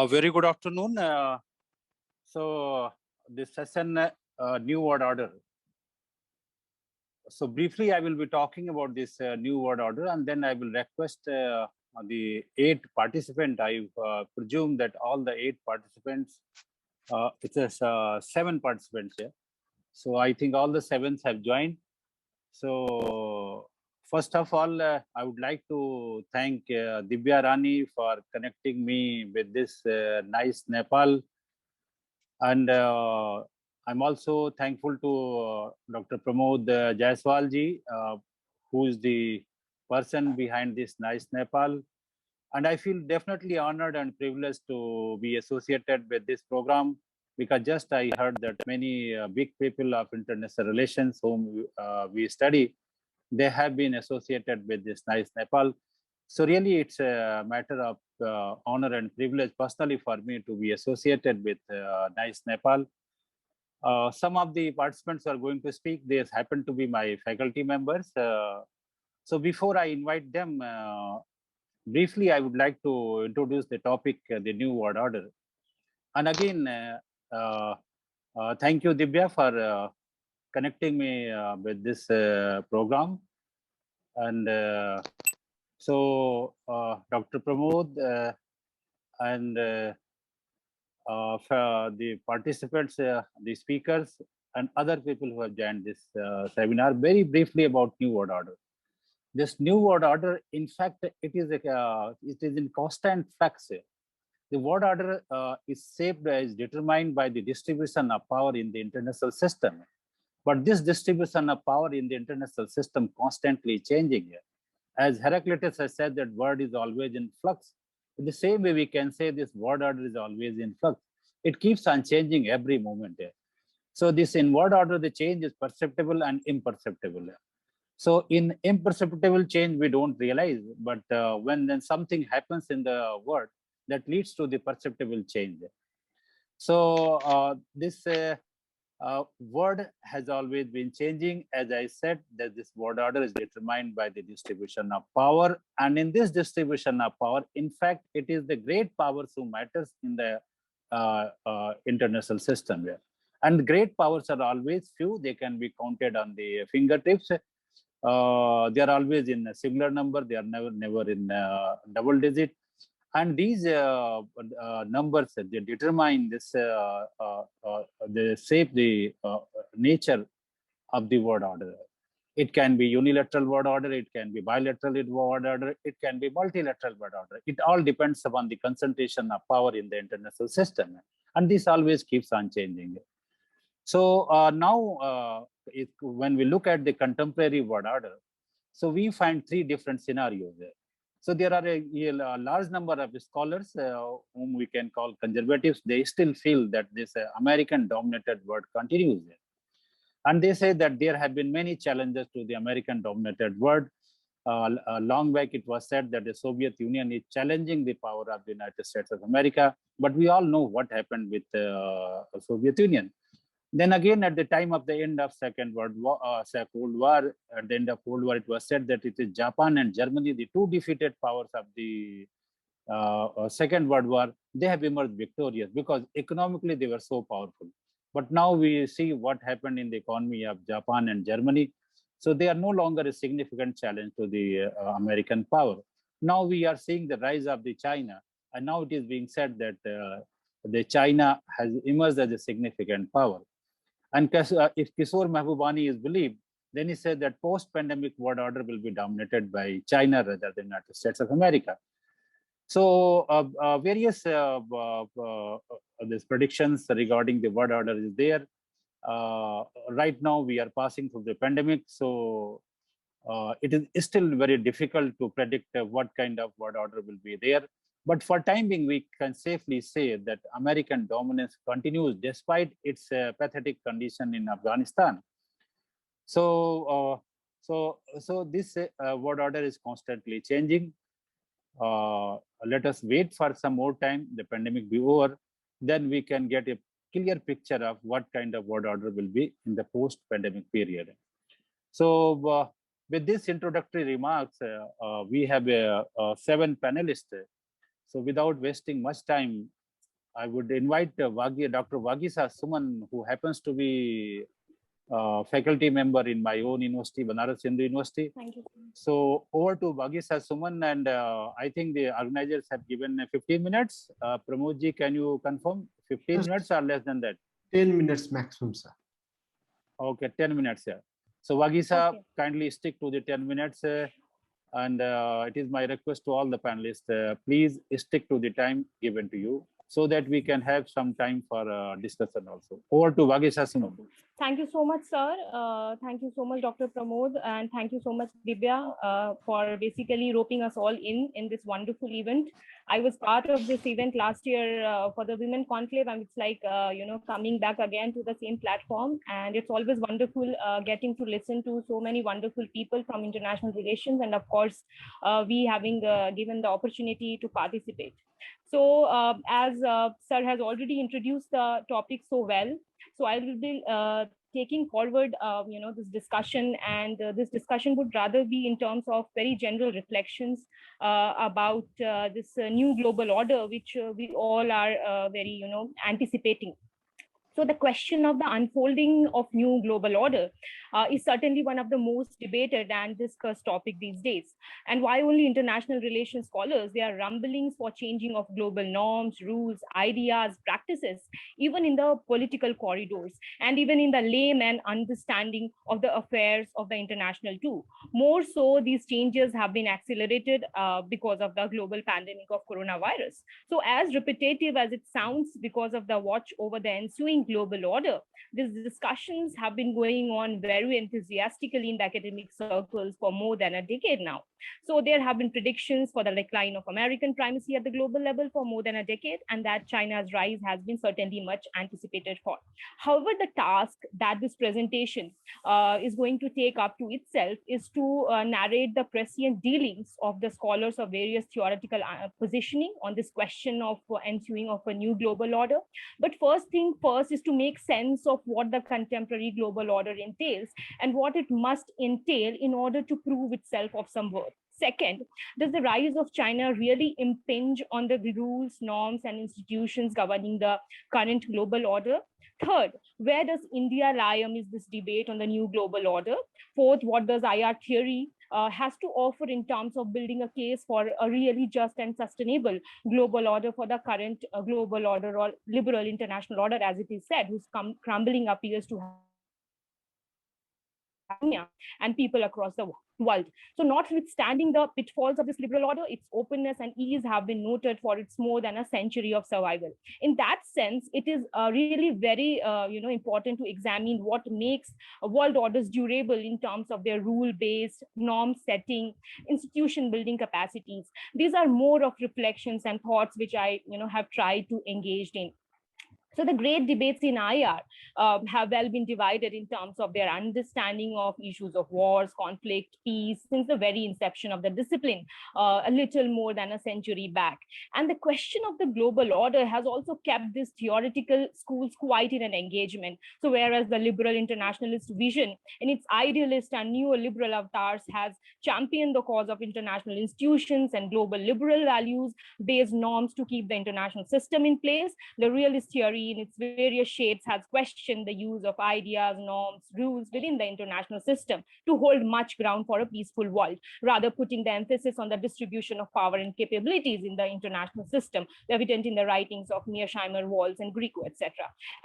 Very good afternoon. This session, New World Order. So briefly, I will be talking about this New World Order, and then I will request the 8 participants. I presume that all the 8 participants, it is 7 participants here. So I think all the 7s have joined. So first of all, I would like to thank Divya Rani for connecting me with this nice Nepal. And I'm also thankful to Dr. Pramod Jaiswal ji, who is the person behind this nice Nepal. And I feel definitely honored and privileged to be associated with this program, because just I heard that many big people of international relations whom we study, they have been associated with this nice Nepal. So really it's a matter of honor and privilege personally for me to be associated with nice Nepal. Some of the participants are going to speak. They happen to be my faculty members. So before I invite them, briefly, I would like to introduce the topic, the New World Order. And again, thank you, Divya, for connecting me with this program. And Dr. Pramod and the participants, the speakers, and other people who have joined this seminar, very briefly about New World Order. This New World Order, in fact, it is in constant flux. The world order is shaped, is determined by the distribution of power in the international system. But this distribution of power in the international system constantly changing. As Heraclitus has said that world is always in flux. In the same way, we can say this world order is always in flux. It keeps on changing every moment. So this in world order, the change is perceptible and imperceptible. So in imperceptible change, we don't realize, but when then something happens in the world, that leads to the perceptible change. So this word has always been changing. As I said, that this world order is determined by the distribution of power. And in this distribution of power, in fact, it is the great powers who matters in the international system here. And great powers are always few. They can be counted on the fingertips. They are always in a singular number. They are never in double digit. And these numbers, they determine this, they shape the nature of the world order. It can be unilateral world order, it can be bilateral world order, it can be multilateral world order. It all depends upon the concentration of power in the international system. And this always keeps on changing. So now, when we look at the contemporary world order, so we find 3 different scenarios there. So there are a large number of scholars whom we can call conservatives. They still feel that this American-dominated world continues. And they say that there have been many challenges to the American-dominated world. Long back, it was said that the Soviet Union is challenging the power of the United States of America. But we all know what happened with the Soviet Union. Then again, at the time of the end of Second World War, Cold War, at the end of Cold War, it was said that it is Japan and Germany, the 2 defeated powers of the Second World War. They have emerged victorious because economically they were so powerful. But now we see what happened in the economy of Japan and Germany. So they are no longer a significant challenge to the American power. Now we are seeing the rise of the China, and now it is being said that the China has emerged as a significant power. And if Kishore Mahbubani is believed, then he said that post-pandemic world order will be dominated by China rather than the United States of America. So various these predictions regarding the world order is there. Right now, we are passing through the pandemic. So it is still very difficult to predict what kind of world order will be there. But for time being, we can safely say that American dominance continues despite its pathetic condition in Afghanistan. So, so this world order is constantly changing. Let us wait for some more time, the pandemic be over, then we can get a clear picture of what kind of world order will be in the post-pandemic period. So with this introductory remarks, we have 7 panelists. So without wasting much time, I would invite Dr. Wagisa Suman, who happens to be faculty member in my own university, Banaras Hindu University. Thank you. So over to Wagisa Suman, and I think the organizers have given 15 minutes. Pramodji, can you confirm 15 minutes or less than that? 10 minutes maximum, sir. Okay, 10 minutes, yeah. So Wagisa, Okay. kindly stick to the 10 minutes. And it is my request to all the panelists, please stick to the time given to you so that we can have some time for discussion also. Over to Wagisa Suman. Thank you so much, sir. Thank you so much, Dr. Pramod, and thank you so much, Divya, for basically roping us all in this wonderful event. I was part of this event last year for the Women Conclave, and it's like, coming back again to the same platform. And it's always wonderful getting to listen to so many wonderful people from international relations. And of course, we having given the opportunity to participate. So as sir has already introduced the topic so well, so I will be taking forward, this discussion, and this discussion would rather be in terms of very general reflections about this new global order, which we all are very, anticipating. So the question of the unfolding of new global order is certainly one of the most debated and discussed topic these days. And why only international relations scholars? There are rumblings for changing of global norms, rules, ideas, practices, even in the political corridors, and even in the layman understanding of the affairs of the international too. More so, these changes have been accelerated because of the global pandemic of coronavirus. So as repetitive as it sounds, because of the watch over the ensuing global order, these discussions have been going on very enthusiastically in the academic circles for more than a decade now. So there have been predictions for the decline of American primacy at the global level for more than a decade, and that China's rise has been certainly much anticipated for. However, the task that this presentation is going to take up to itself is to narrate the prescient dealings of the scholars of various theoretical positioning on this question of ensuing of a new global order. But first thing first is to make sense of what the contemporary global order entails and what it must entail in order to prove itself of some worth. Second, does the rise of China really impinge on the rules, norms, and institutions governing the current global order? Third, where does India lie amidst this debate on the new global order? Fourth, what does IR theory has to offer in terms of building a case for a really just and sustainable global order for the current global order or liberal international order, as it is said, whose crumbling appears to have and people across the world. So notwithstanding the pitfalls of this liberal order, its openness and ease have been noted for its more than a century of survival. In that sense, it is really very important to examine what makes world orders durable in terms of their rule-based, norm-setting, institution-building capacities. These are more of reflections and thoughts which I have tried to engage in. So the great debates in IR have well been divided in terms of their understanding of issues of wars, conflict, peace, since the very inception of the discipline, a little more than a century back. And the question of the global order has also kept these theoretical schools quite in an engagement. So whereas the liberal internationalist vision in its idealist and neoliberal avatars has championed the cause of international institutions and global liberal values-based norms to keep the international system in place, the realist theory in its various shapes has questioned the use of ideas, norms, rules within the international system to hold much ground for a peaceful world, rather putting the emphasis on the distribution of power and capabilities in the international system, evident in the writings of Mearsheimer, Walls, and Grieco, etc.,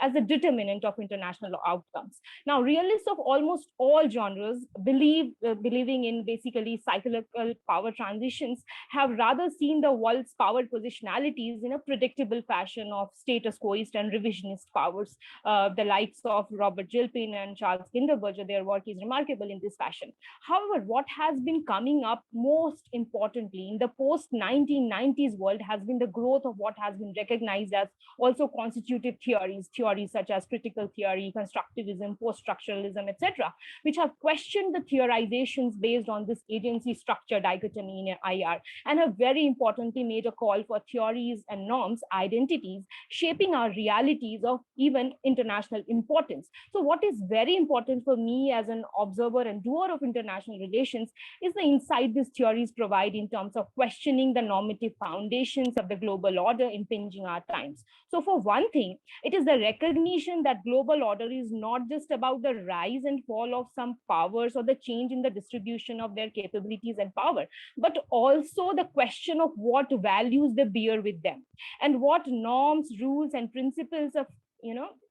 as the determinant of international outcomes. Now, realists of almost all genres believing in basically cyclical power transitions have rather seen the world's power positionalities in a predictable fashion of status quoist and revisionist powers. The likes of Robert Gilpin and Charles Kinderberger, their work is remarkable in this fashion. However, what has been coming up most importantly in the post-1990s world has been the growth of what has been recognized as also constitutive theories such as critical theory, constructivism, post-structuralism, etc., which have questioned the theorizations based on this agency structure dichotomy in IR, and have very importantly made a call for theories and norms, identities, shaping our reality realities of even international importance. So what is very important for me as an observer and doer of international relations is the insight these theories provide in terms of questioning the normative foundations of the global order impinging our times. So for one thing, it is the recognition that global order is not just about the rise and fall of some powers or the change in the distribution of their capabilities and power, but also the question of what values they bear with them and what norms, rules, and principles of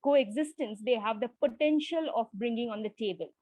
coexistence they have the potential of bringing on the table.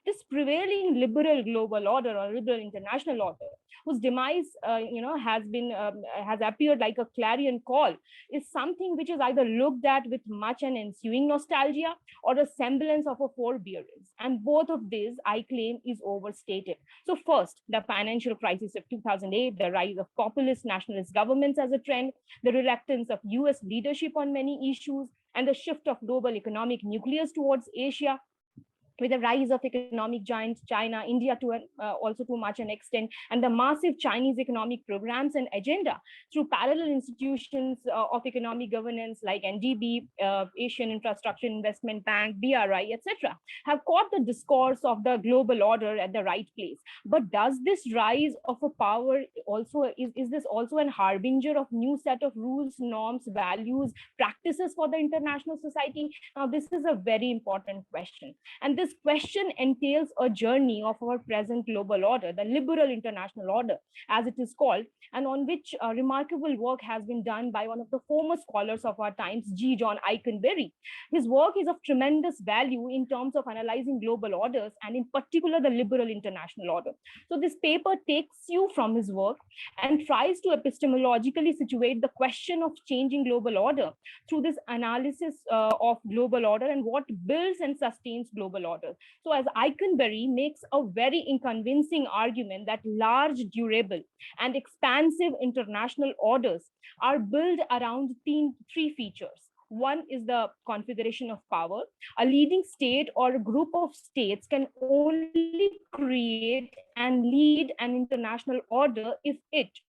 This prevailing liberal global order or liberal international order, whose demise has appeared like a clarion call, is something which is either looked at with much an ensuing nostalgia or a semblance of a forbearance, and both of these I claim is overstated. So first, the financial crisis of 2008, the rise of populist nationalist governments as a trend, the reluctance of US leadership on many issues, and the shift of global economic nucleus towards Asia, with the rise of economic giants, China, India also to much an extent, and the massive Chinese economic programs and agenda through parallel institutions of economic governance like NDB, Asian Infrastructure Investment Bank, BRI, etc., have caught the discourse of the global order at the right place. But does this rise of a power also, is this also an harbinger of new set of rules, norms, values, practices for the international society? Now, this is a very important question. And this question entails a journey of our present global order, the liberal international order, as it is called, and on which remarkable work has been done by one of the foremost scholars of our times, G. John Ikenberry. His work is of tremendous value in terms of analyzing global orders, and in particular, the liberal international order. So this paper takes you from his work and tries to epistemologically situate the question of changing global order through this analysis of global order and what builds and sustains global order. So as Ikenberry makes a very convincing argument that large, durable, and expansive international orders are built around three features. One is the configuration of power. A leading state or a group of states can only create and lead an international order if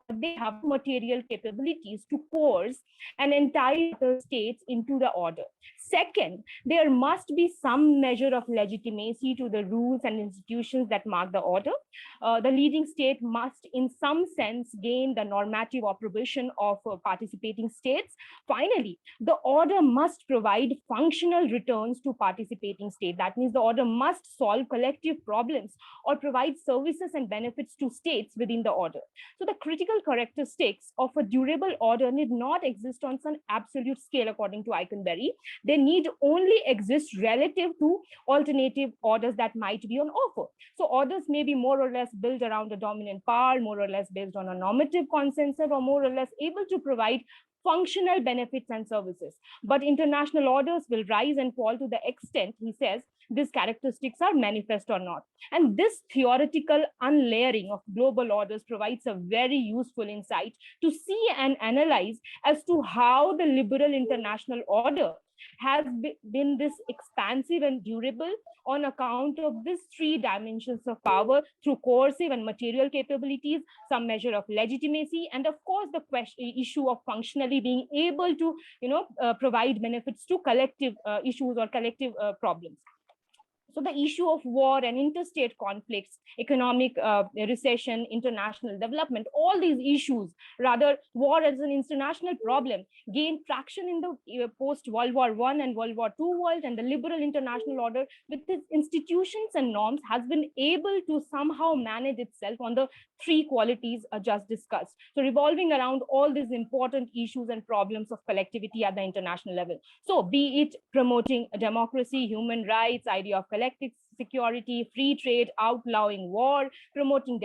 they have material capabilities to coerce an entire states into the order. Second, there must be some measure of legitimacy to the rules and institutions that mark the order. The leading state must, in some sense, gain the normative approbation of participating states. Finally, the order must provide functional returns to participating states. That means the order must solve collective problems or provide services and benefits to states within the order. So the critical characteristics of a durable order need not exist on some absolute scale, according to Ikenberry. They need only exist relative to alternative orders that might be on offer. So orders may be more or less built around a dominant power, more or less based on a normative consensus, or more or less able to provide functional benefits and services. But international orders will rise and fall to the extent, he says, these characteristics are manifest or not. And this theoretical unlayering of global orders provides a very useful insight to see and analyze as to how the liberal international order has been this expansive and durable on account of these three dimensions of power through coercive and material capabilities, some measure of legitimacy, and of course the issue of functionally being able to provide benefits to collective issues or collective problems. So the issue of war and interstate conflicts, economic recession, international development, all these issues, rather war as an international problem, gained traction in the post-World War I and World War II world, and the liberal international order with its institutions and norms has been able to somehow manage itself on the three qualities just discussed. So revolving around all these important issues and problems of collectivity at the international level. So be it promoting democracy, human rights, idea of collective security, free trade, outlawing war, promoting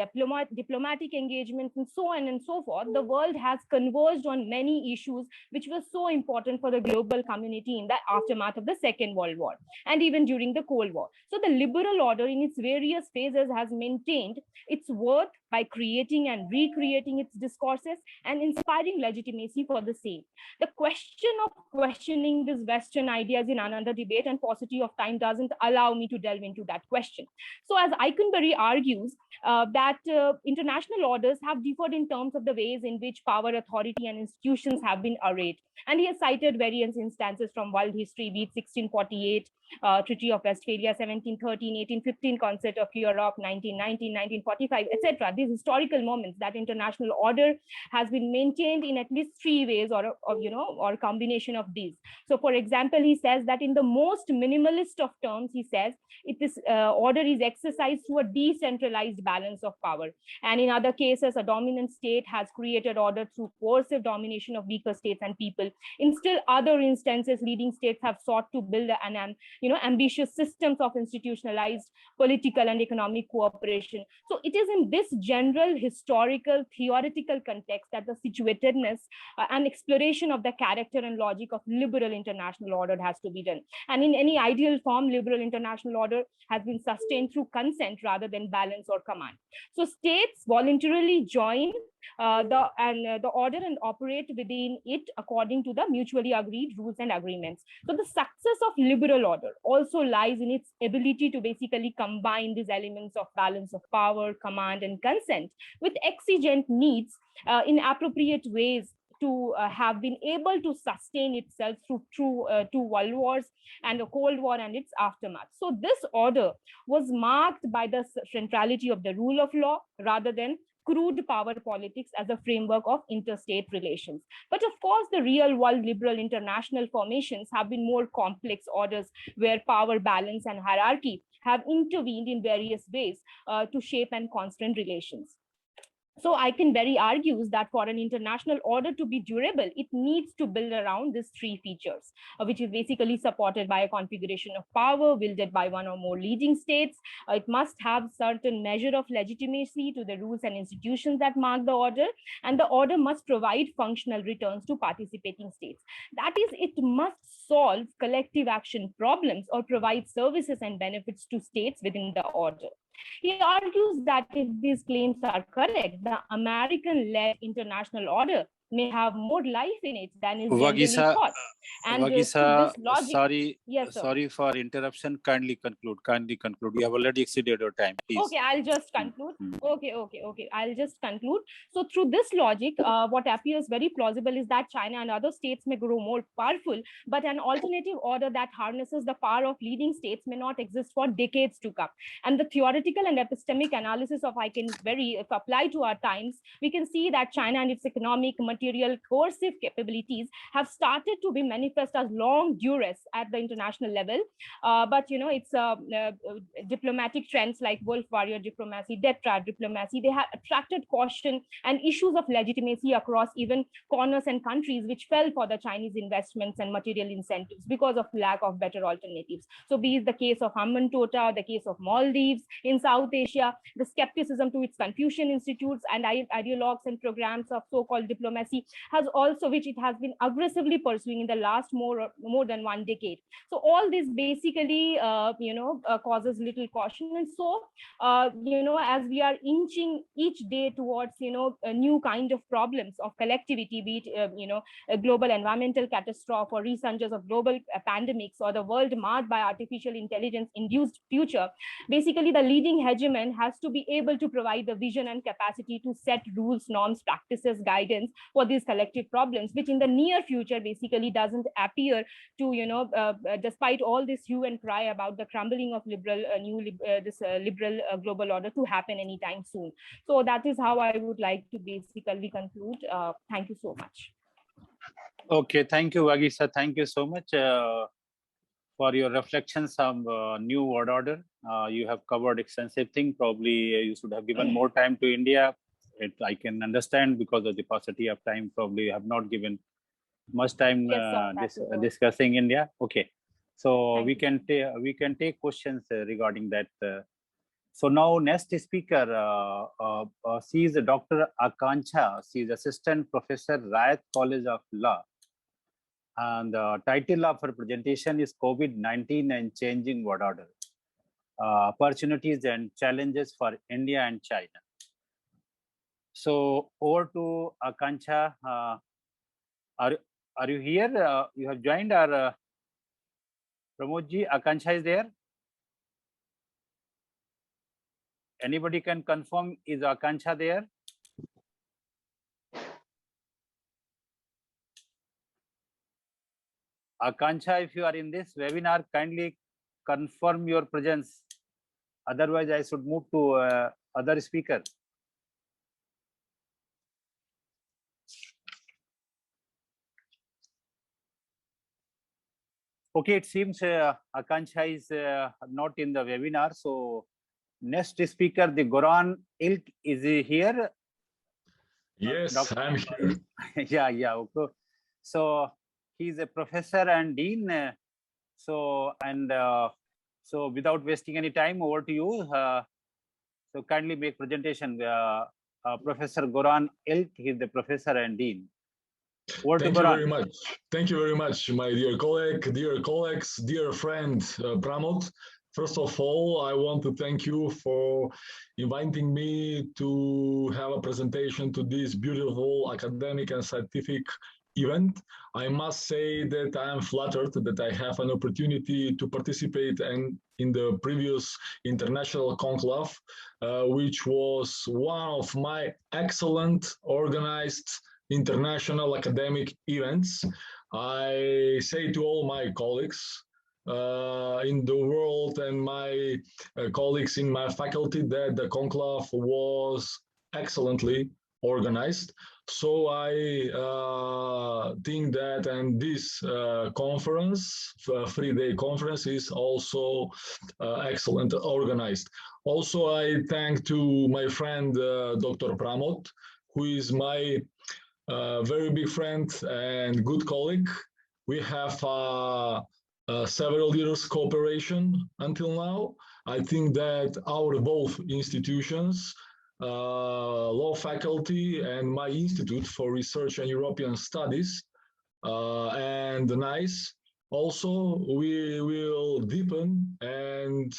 diplomatic engagements, and so on and so forth, the world has converged on many issues which were so important for the global community in the aftermath of the Second World War and even during the Cold War. So the liberal order in its various phases has maintained its worth by creating and recreating its discourses and inspiring legitimacy for the same. The question of questioning these Western ideas in another debate and paucity of time doesn't allow me to delve into that question. So as Eikenberry argues, that international orders have differed in terms of the ways in which power, authority, and institutions have been arrayed. And he has cited various instances from world history, be it 1648, Treaty of Westphalia, 1713, 1815, Concert of Europe, 1919, 1945, etc. These historical moments that international order has been maintained in at least three ways, or combination of these. So, for example, he says that in the most minimalist of terms, he says this order is exercised through a decentralized balance of power. And in other cases, a dominant state has created order through coercive domination of weaker states and people. In still other instances, leading states have sought to build an ambitious systems of institutionalized political and economic cooperation. So it is in this general historical theoretical context that the situatedness and exploration of the character and logic of liberal international order has to be done. And in any ideal form, liberal international order has been sustained through consent rather than balance or command. So states voluntarily join the order and operate within it according to the mutually agreed rules and agreements. So the success of liberal order also lies in its ability to basically combine these elements of balance of power, command, and consent with exigent needs in appropriate ways to have been able to sustain itself through two world wars and a Cold War and its aftermath. So this order was marked by the centrality of the rule of law rather than crude power politics as a framework of interstate relations. But of course, the real world liberal international formations have been more complex orders where power balance and hierarchy have intervened in various ways to shape and constrain relations. So Eikenberry argues that for an international order to be durable, it needs to build around these three features, which is basically supported by a configuration of power wielded by one or more leading states. It must have certain measure of legitimacy to the rules and institutions that mark the order, and the order must provide functional returns to participating states. That is, it must solve collective action problems or provide services and benefits to states within the order. He argues that if these claims are correct, the American-led international order may have more life in it than is generally thought. And Vagisa, this logic, sorry, yes, sorry for interruption. Kindly conclude. Kindly conclude. You have already exceeded your time. Please. Okay, I'll just conclude. Okay. I'll just conclude. So through this logic, what appears very plausible is that China and other states may grow more powerful, but an alternative order that harnesses the power of leading states may not exist for decades to come. And the theoretical and epistemic analysis of Eikenberry, if applied to our times, we can see that China and its economic, material, coercive capabilities have started to be manifest as long duress at the international level. But it's diplomatic trends like wolf warrior diplomacy, debt trap diplomacy, they have attracted caution and issues of legitimacy across even corners and countries which fell for the Chinese investments and material incentives because of lack of better alternatives. So be it the case of Hambantota, the case of Maldives in South Asia, the skepticism to its Confucian institutes and ideologues and programs of so-called diplomacy has also, which it has been aggressively pursuing in the last more than one decade. So all this basically, causes little caution. And so, as we are inching each day towards, a new kind of problems of collectivity, be it, a global environmental catastrophe or resurgence of global pandemics or the world marred by artificial intelligence induced future, basically the leading hegemon has to be able to provide the vision and capacity to set rules, norms, practices, guidance for these collective problems, which in the near future basically doesn't appear to, despite all this hue and cry about the crumbling of liberal global order to happen anytime soon. So that is how I would like to basically conclude. Thank you so much. Okay, thank you, Vagisa. Thank you so much for your reflections on new world order. You have covered extensive thing. Probably you should have given more time to India. I can understand because of the paucity of time. Probably you have not given much time discussing India. Okay, so we can take questions regarding that. So now next speaker, she is Dr. Akanksha. She is Assistant Professor, Rayat College of Law. And the title of her presentation is COVID-19 and Changing World Order, Opportunities and Challenges for India and China. So over to Akanksha. Are you here? You have joined, or Pramodji, Akanksha is there? Anybody can confirm, is Akanksha there? Akanksha, if you are in this webinar, kindly confirm your presence. Otherwise, I should move to other speaker. Okay, it seems Akanksha is not in the webinar. So next speaker, the Goran Ilk, is he here? Yes, I'm here. Yeah. Okay. So he's a professor and dean. So without wasting any time, over to you. So kindly make presentation. Professor Goran Ilk, he's the professor and dean. Thank you very much. Thank you very much, my dear colleague, dear colleagues, dear friend Pramod. First of all, I want to thank you for inviting me to have a presentation to this beautiful academic and scientific event. I must say that I am flattered that I have an opportunity to participate in the previous international conclave, which was one of my excellent organized international academic events. I say to all my colleagues in the world and my colleagues in my faculty that the conclave was excellently organized. So I think that, and this conference, 3-day conference, is also excellent organized. Also, I thank to my friend Dr. Pramod, who is my very big friend and good colleague. We have several years cooperation until now. I think that our both institutions, law faculty and my Institute for Research and European Studies, and NICE, also we will deepen and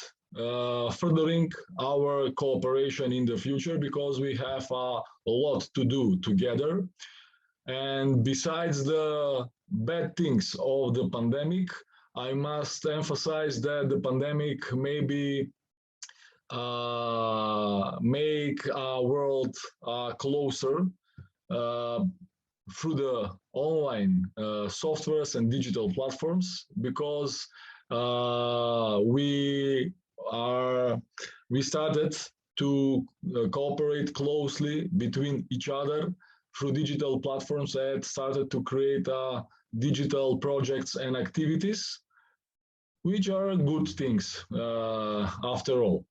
furthering our cooperation in the future, because we have a lot to do together. And besides the bad things of the pandemic, I must emphasize that the pandemic maybe make our world closer through the online softwares and digital platforms, because we started to cooperate closely between each other through digital platforms that started to create digital projects and activities, which are good things after all.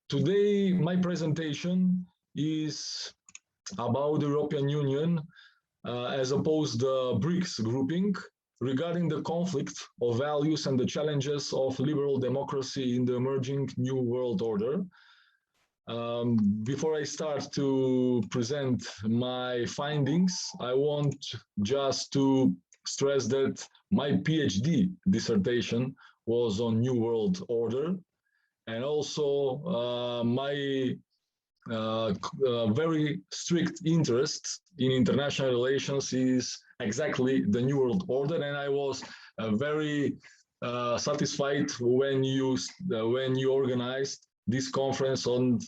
Today, my presentation is about the European Union as opposed to the BRICS grouping, regarding the conflict of values and the challenges of liberal democracy in the emerging new world order. Before I start to present my findings, I want just to stress that my PhD dissertation was on New World Order, and also my very strict interest in international relations is exactly the New World Order, and I was very satisfied when you organized this conference on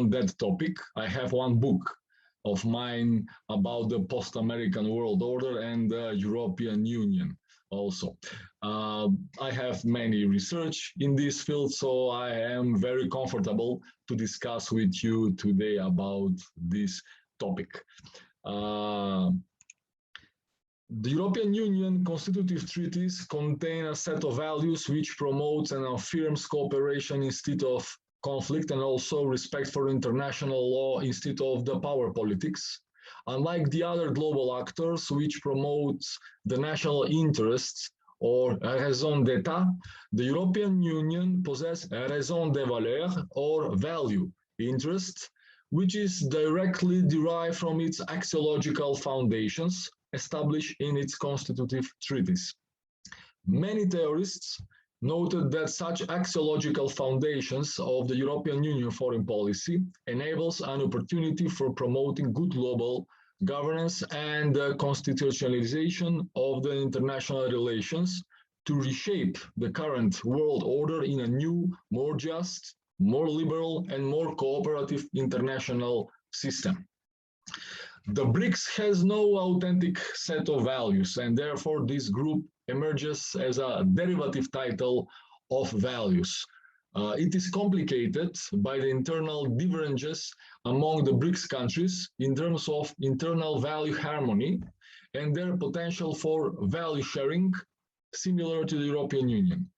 that topic. I have one book of mine about the post-American world order and the European Union also. I have many research in this field, so I am very comfortable to discuss with you today about this topic. The European Union constitutive treaties contain a set of values which promotes and affirms cooperation instead of conflict, and also respect for international law instead of the power politics. Unlike the other global actors, which promotes the national interests or raison d'etat, the European Union possesses a raison de valeur or value interest, which is directly derived from its axiological foundations established in its constitutive treaties. Many theorists noted that such axiological foundations of the European Union foreign policy enables an opportunity for promoting good global governance and the constitutionalization of the international relations to reshape the current world order in a new, more just, more liberal, and more cooperative international system. The BRICS has no authentic set of values, and therefore this group emerges as a derivative title of values. It is complicated by the internal divergences among the BRICS countries in terms of internal value harmony and their potential for value sharing, similar to the European Union.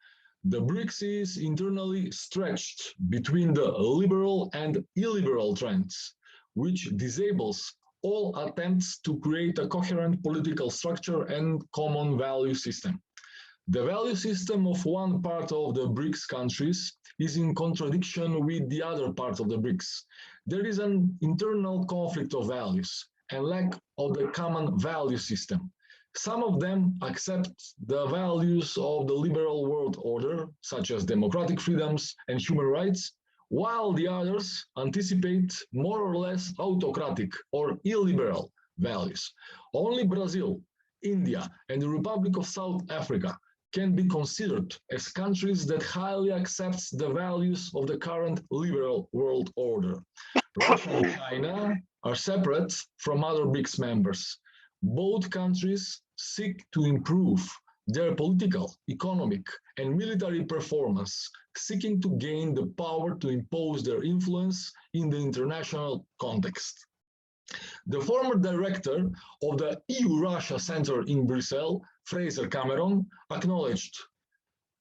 The BRICS is internally stretched between the liberal and illiberal trends, which disables all attempts to create a coherent political structure and common value system. The value system of one part of the BRICS countries is in contradiction with the other part of the BRICS. There is an internal conflict of values and lack of the common value system. Some of them accept the values of the liberal world order, such as democratic freedoms and human rights, while the others anticipate more or less autocratic or illiberal values. Only Brazil, India, and the Republic of South Africa can be considered as countries that highly accept the values of the current liberal world order. Russia and China are separate from other BRICS members. Both countries seek to improve their political, economic, and military performance, seeking to gain the power to impose their influence in the international context. The former director of the EU-Russia Center in Brussels, Fraser Cameron, acknowledged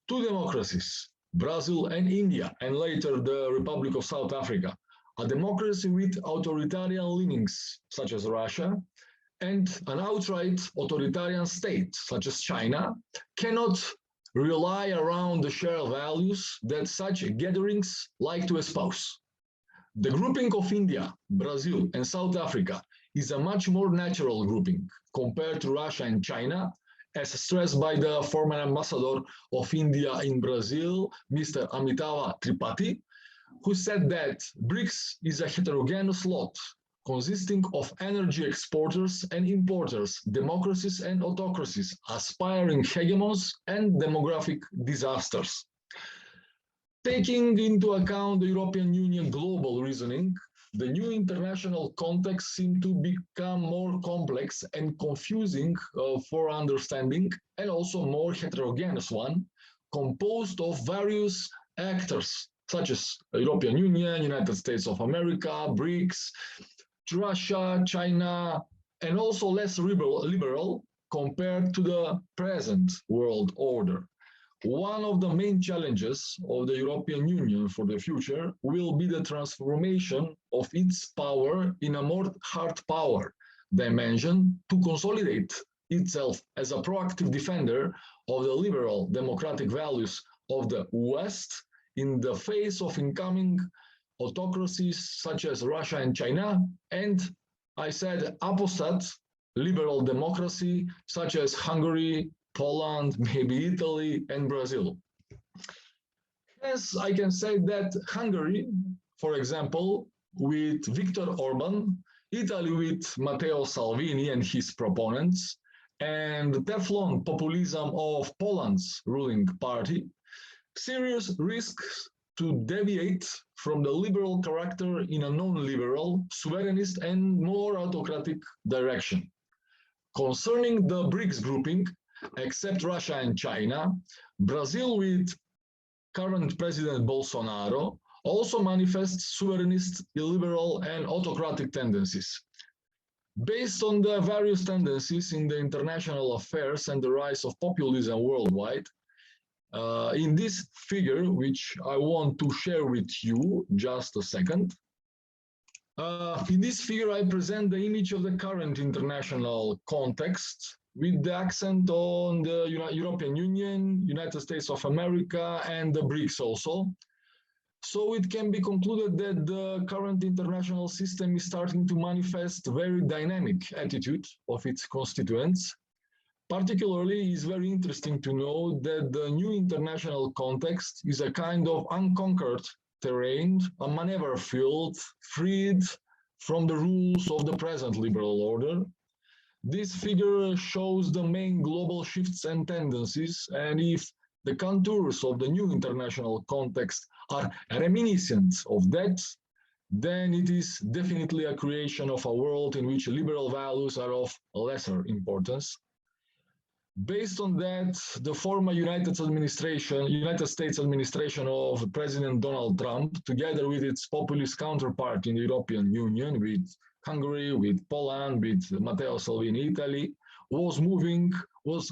two democracies, Brazil and India, and later the Republic of South Africa, a democracy with authoritarian leanings, such as Russia, and an outright authoritarian state, such as China, cannot rely around the shared values that such gatherings like to espouse. The grouping of India, Brazil, and South Africa is a much more natural grouping compared to Russia and China, as stressed by the former ambassador of India in Brazil, Mr. Amitava Tripathi, who said that BRICS is a heterogeneous lot consisting of energy exporters and importers, democracies and autocracies, aspiring hegemons, and demographic disasters. Taking into account the European Union global reasoning, the new international context seemed to become more complex and confusing for understanding, and also more heterogeneous one, composed of various actors, such as the European Union, United States of America, BRICS, Russia, China, and also less liberal compared to the present world order. One of the main challenges of the European Union for the future will be the transformation of its power in a more hard power dimension to consolidate itself as a proactive defender of the liberal democratic values of the West in the face of incoming autocracies such as Russia and China, and I said apostate liberal democracy such as Hungary, Poland, maybe Italy, and Brazil. Hence, I can say that Hungary, for example, with Viktor Orban, Italy with Matteo Salvini and his proponents, and the Teflon populism of Poland's ruling party, serious risks to deviate from the liberal character in a non-liberal, sovereignist, and more autocratic direction. Concerning the BRICS grouping, except Russia and China, Brazil with current President Bolsonaro also manifests sovereignist, illiberal, and autocratic tendencies. Based on the various tendencies in the international affairs and the rise of populism worldwide, in this figure, which I want to share with you, just a second. In this figure, I present the image of the current international context with the accent on the European Union, United States of America, and the BRICS also. So it can be concluded that the current international system is starting to manifest very dynamic attitude of its constituents, Particularly, it's very interesting to know that the new international context is a kind of unconquered terrain, a maneuver field freed from the rules of the present liberal order. This figure shows the main global shifts and tendencies, and if the contours of the new international context are reminiscent of that, then it is definitely a creation of a world in which liberal values are of lesser importance. Based on that, the former United States administration of President Donald Trump, together with its populist counterpart in the European Union, with Hungary, with Poland, with Matteo Salvini, Italy, was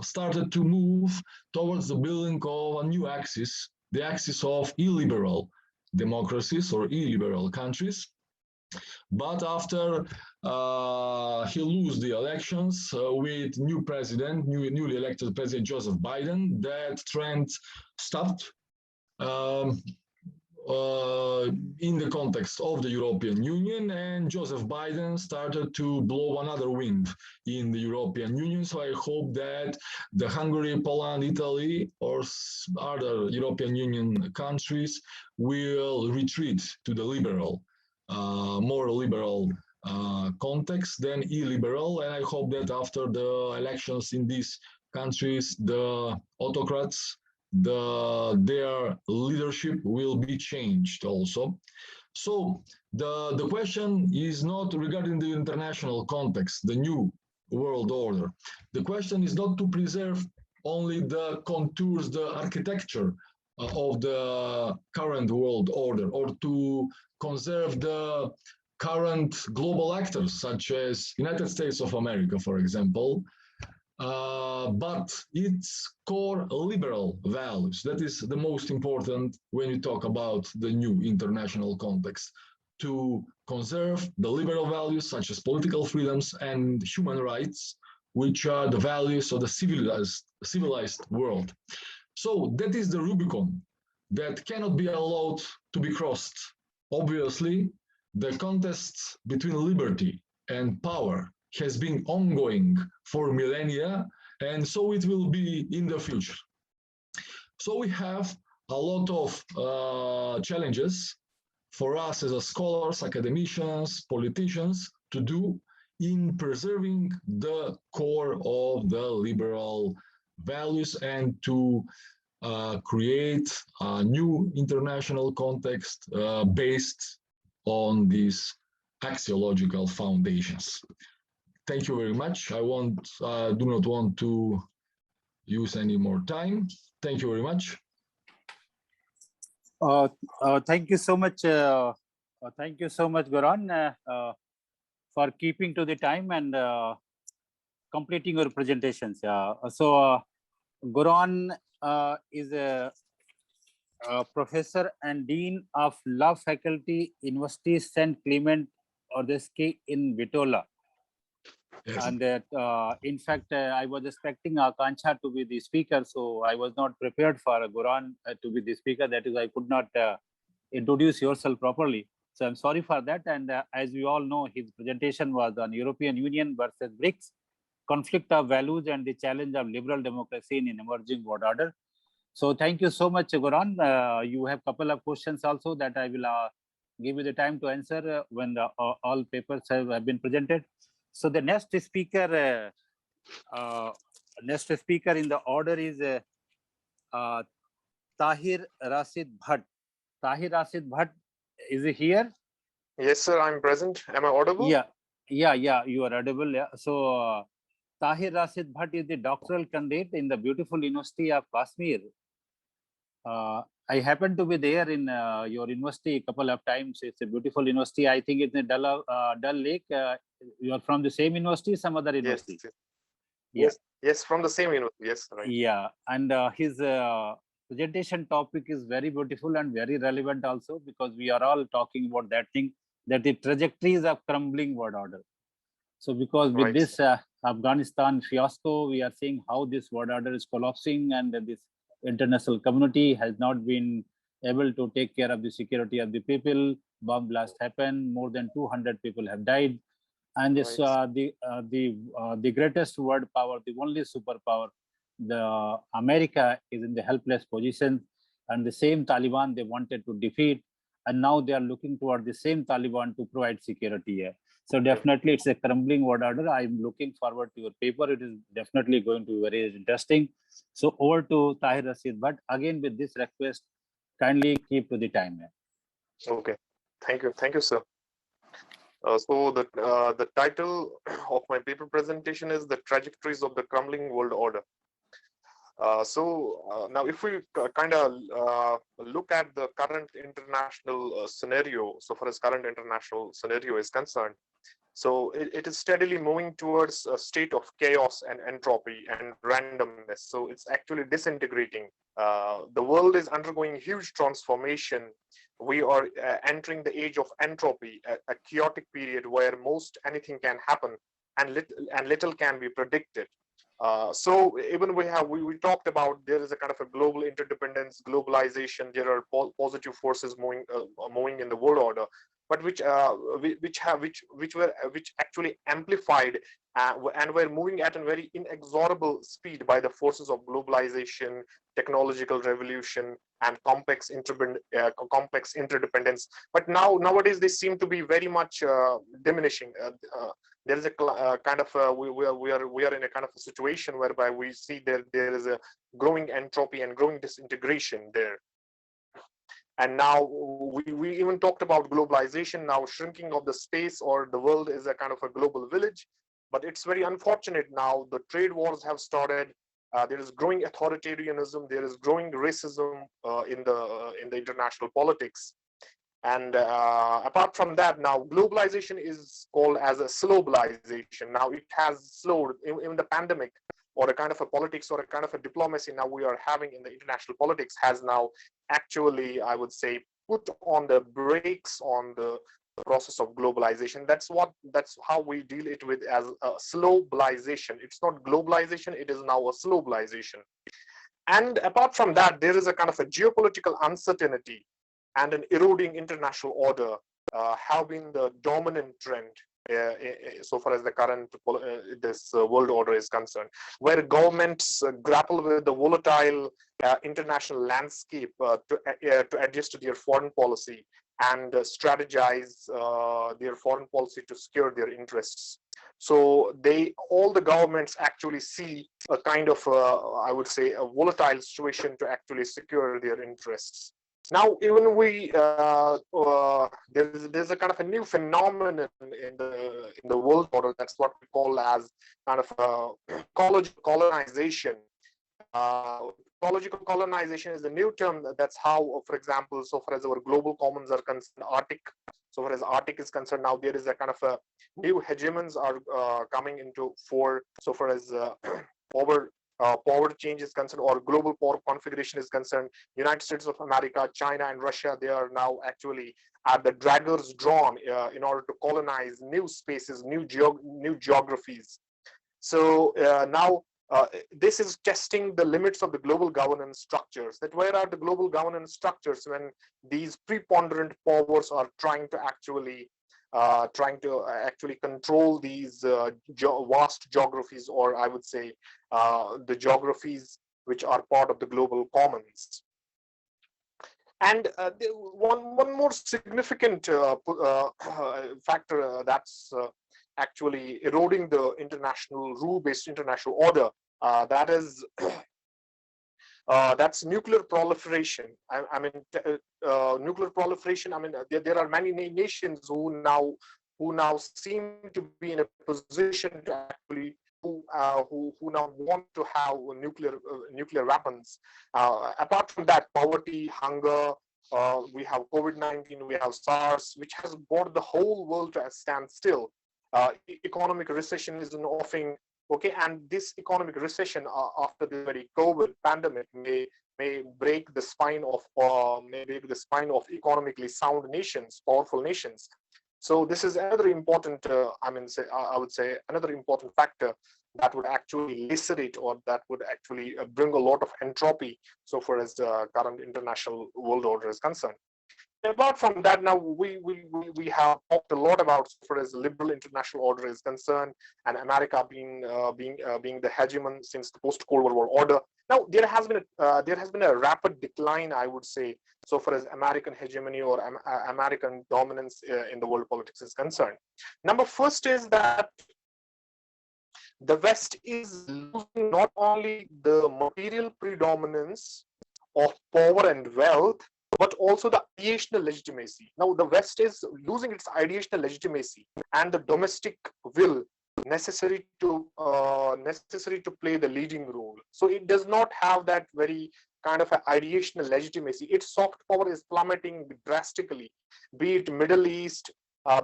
started to move towards the building of a new axis, the axis of illiberal democracies or illiberal countries. But after he lose the elections with newly elected President Joseph Biden, that trend stopped in the context of the European Union, and Joseph Biden started to blow another wind in the European Union. So I hope that the Hungary, Poland, Italy, or other European Union countries will retreat to the more liberal context than illiberal. And I hope that after the elections in these countries, the autocrats, their leadership will be changed also. So the question is not regarding the international context, the new world order. The question is not to preserve only the contours, the architecture of the current world order, or to conserve the current global actors, such as United States of America, for example, but its core liberal values. That is the most important when you talk about the new international context, to conserve the liberal values such as political freedoms and human rights, which are the values of the civilized world. So that is the Rubicon that cannot be allowed to be crossed. Obviously, the contest between liberty and power has been ongoing for millennia, and so it will be in the future. So we have a lot of challenges for us as scholars, academicians, politicians to do in preserving the core of the liberal values and to create a new international context based on these axiological foundations. Thank you very much. I do not want to use any more time. Thank you very much. Thank you so much. Thank you so much, Goran, for keeping to the time and completing your presentations. So Goran is a professor and dean of law faculty, University St. Clement Ordesky in Bitola. Yes. And in fact, I was expecting Akanksha to be the speaker, so I was not prepared for Goran to be the speaker. That is, I could not introduce yourself properly. So I'm sorry for that. And as we all know, his presentation was on European Union versus BRICS, conflict of values and the challenge of liberal democracy in an emerging world order. So thank you so much, Goran. You have a couple of questions also that I will give you the time to answer when all papers have been presented. So the next speaker in the order is Tahir Rashid Bhatt. Tahir Rashid Bhatt, is he here? Yes, sir, I'm present. Am I audible? Yeah, you are audible. Yeah. So Tahir Rashid Bhatt is the doctoral candidate in the beautiful University of Kashmir. I happened to be there in your university a couple of times. It's a beautiful university. I think it's in Dal Lake. You are from the same university, some other university? Yes, from the same university. Yes, right. Yeah, and his presentation topic is very beautiful and very relevant also, because we are all talking about that thing, that the trajectories of crumbling world order. So because with this Afghanistan fiasco, we are seeing how this world order is collapsing, and this international community has not been able to take care of the security of the people. Bomb blast happened, more than 200 people have died. And it's Right. the greatest world power, the only superpower. The America is in the helpless position, and the same Taliban they wanted to defeat, and now they are looking toward the same Taliban to provide security here. So definitely, it's a crumbling world order. I'm looking forward to your paper. It is definitely going to be very interesting. So over to Tahir Rashid, but again with this request, kindly keep to the time. Okay. Thank you, sir. So the title of my paper presentation is The Trajectories of the Crumbling World Order. Now if we kind of look at the current international scenario, so far as current international scenario is concerned, so it is steadily moving towards a state of chaos and entropy and randomness. So it's actually disintegrating. The world is undergoing huge transformation. We are entering the age of entropy, a chaotic period where most anything can happen and little can be predicted. So even we talked about there is a kind of a global interdependence, globalization. There are positive forces moving in the world order, but which actually amplified and were moving at a very inexorable speed by the forces of globalization, technological revolution, and complex interdependence. But nowadays they seem to be very much diminishing. There is a kind of we are in a kind of a situation whereby we see there is a growing entropy and growing disintegration there. And now we even talked about globalization, now shrinking of the space or the world is a kind of a global village. But it's very unfortunate now the trade wars have started. There is growing authoritarianism, there is growing racism in the international politics. And apart from that, now globalization is called as a slowbalization. Now it has slowed in the pandemic, or a kind of a politics or a kind of a diplomacy now we are having in the international politics has now actually, I would say, put on the brakes on the process of globalization. That's how we deal it with as a slowbalization. It's not globalization, it is now a slowbalization. And apart from that, there is a kind of a geopolitical uncertainty and an eroding international order have been the dominant trend so far as the current world order is concerned, where governments grapple with the volatile international landscape to adjust to their foreign policy and strategize their foreign policy to secure their interests. So all the governments actually see a kind of I would say a volatile situation to actually secure their interests. Now, even there's a kind of a new phenomenon in the world order. That's what we call as kind of colonization. Ecological colonization is a new term. That's how, for example, so far as our global commons are concerned, Arctic. So far as Arctic is concerned, now there is a kind of a new hegemons are coming into fore. So far as power change is concerned, or global power configuration is concerned, United States of America, China, and Russia, they are now actually at the daggers drawn in order to colonize new spaces, new geographies. So now this is testing the limits of the global governance structures. That where are the global governance structures when these preponderant powers are trying to actually control these vast geographies, or I would say the geographies which are part of the global commons. And one more significant factor that's actually eroding the international rule-based international order, that's nuclear proliferation. I mean, nuclear proliferation. I mean, there are many nations who now seem to be in a position to actually who now want to have nuclear weapons. Apart from that, poverty, hunger. We have COVID-19. We have SARS, which has brought the whole world to a standstill. Economic recession is an offing. Okay, and this economic recession after the very COVID pandemic may break the spine of economically sound nations, powerful nations. So this is another important, I would say another important factor that would actually lacerate, or that would actually bring a lot of entropy so far as the current international world order is concerned. apart from that, now we have talked a lot about, so far as liberal international order is concerned, and America being the hegemon since the post-Cold War order. Now there has been a rapid decline, I would say, so far as American hegemony or American dominance in the world politics is concerned. Number first is that the West is losing not only the material predominance of power and wealth, but also the ideational legitimacy. Now, the West is losing its ideational legitimacy and the domestic will necessary to play the leading role. So it does not have that very kind of ideational legitimacy. Its soft power is plummeting drastically, be it Middle East,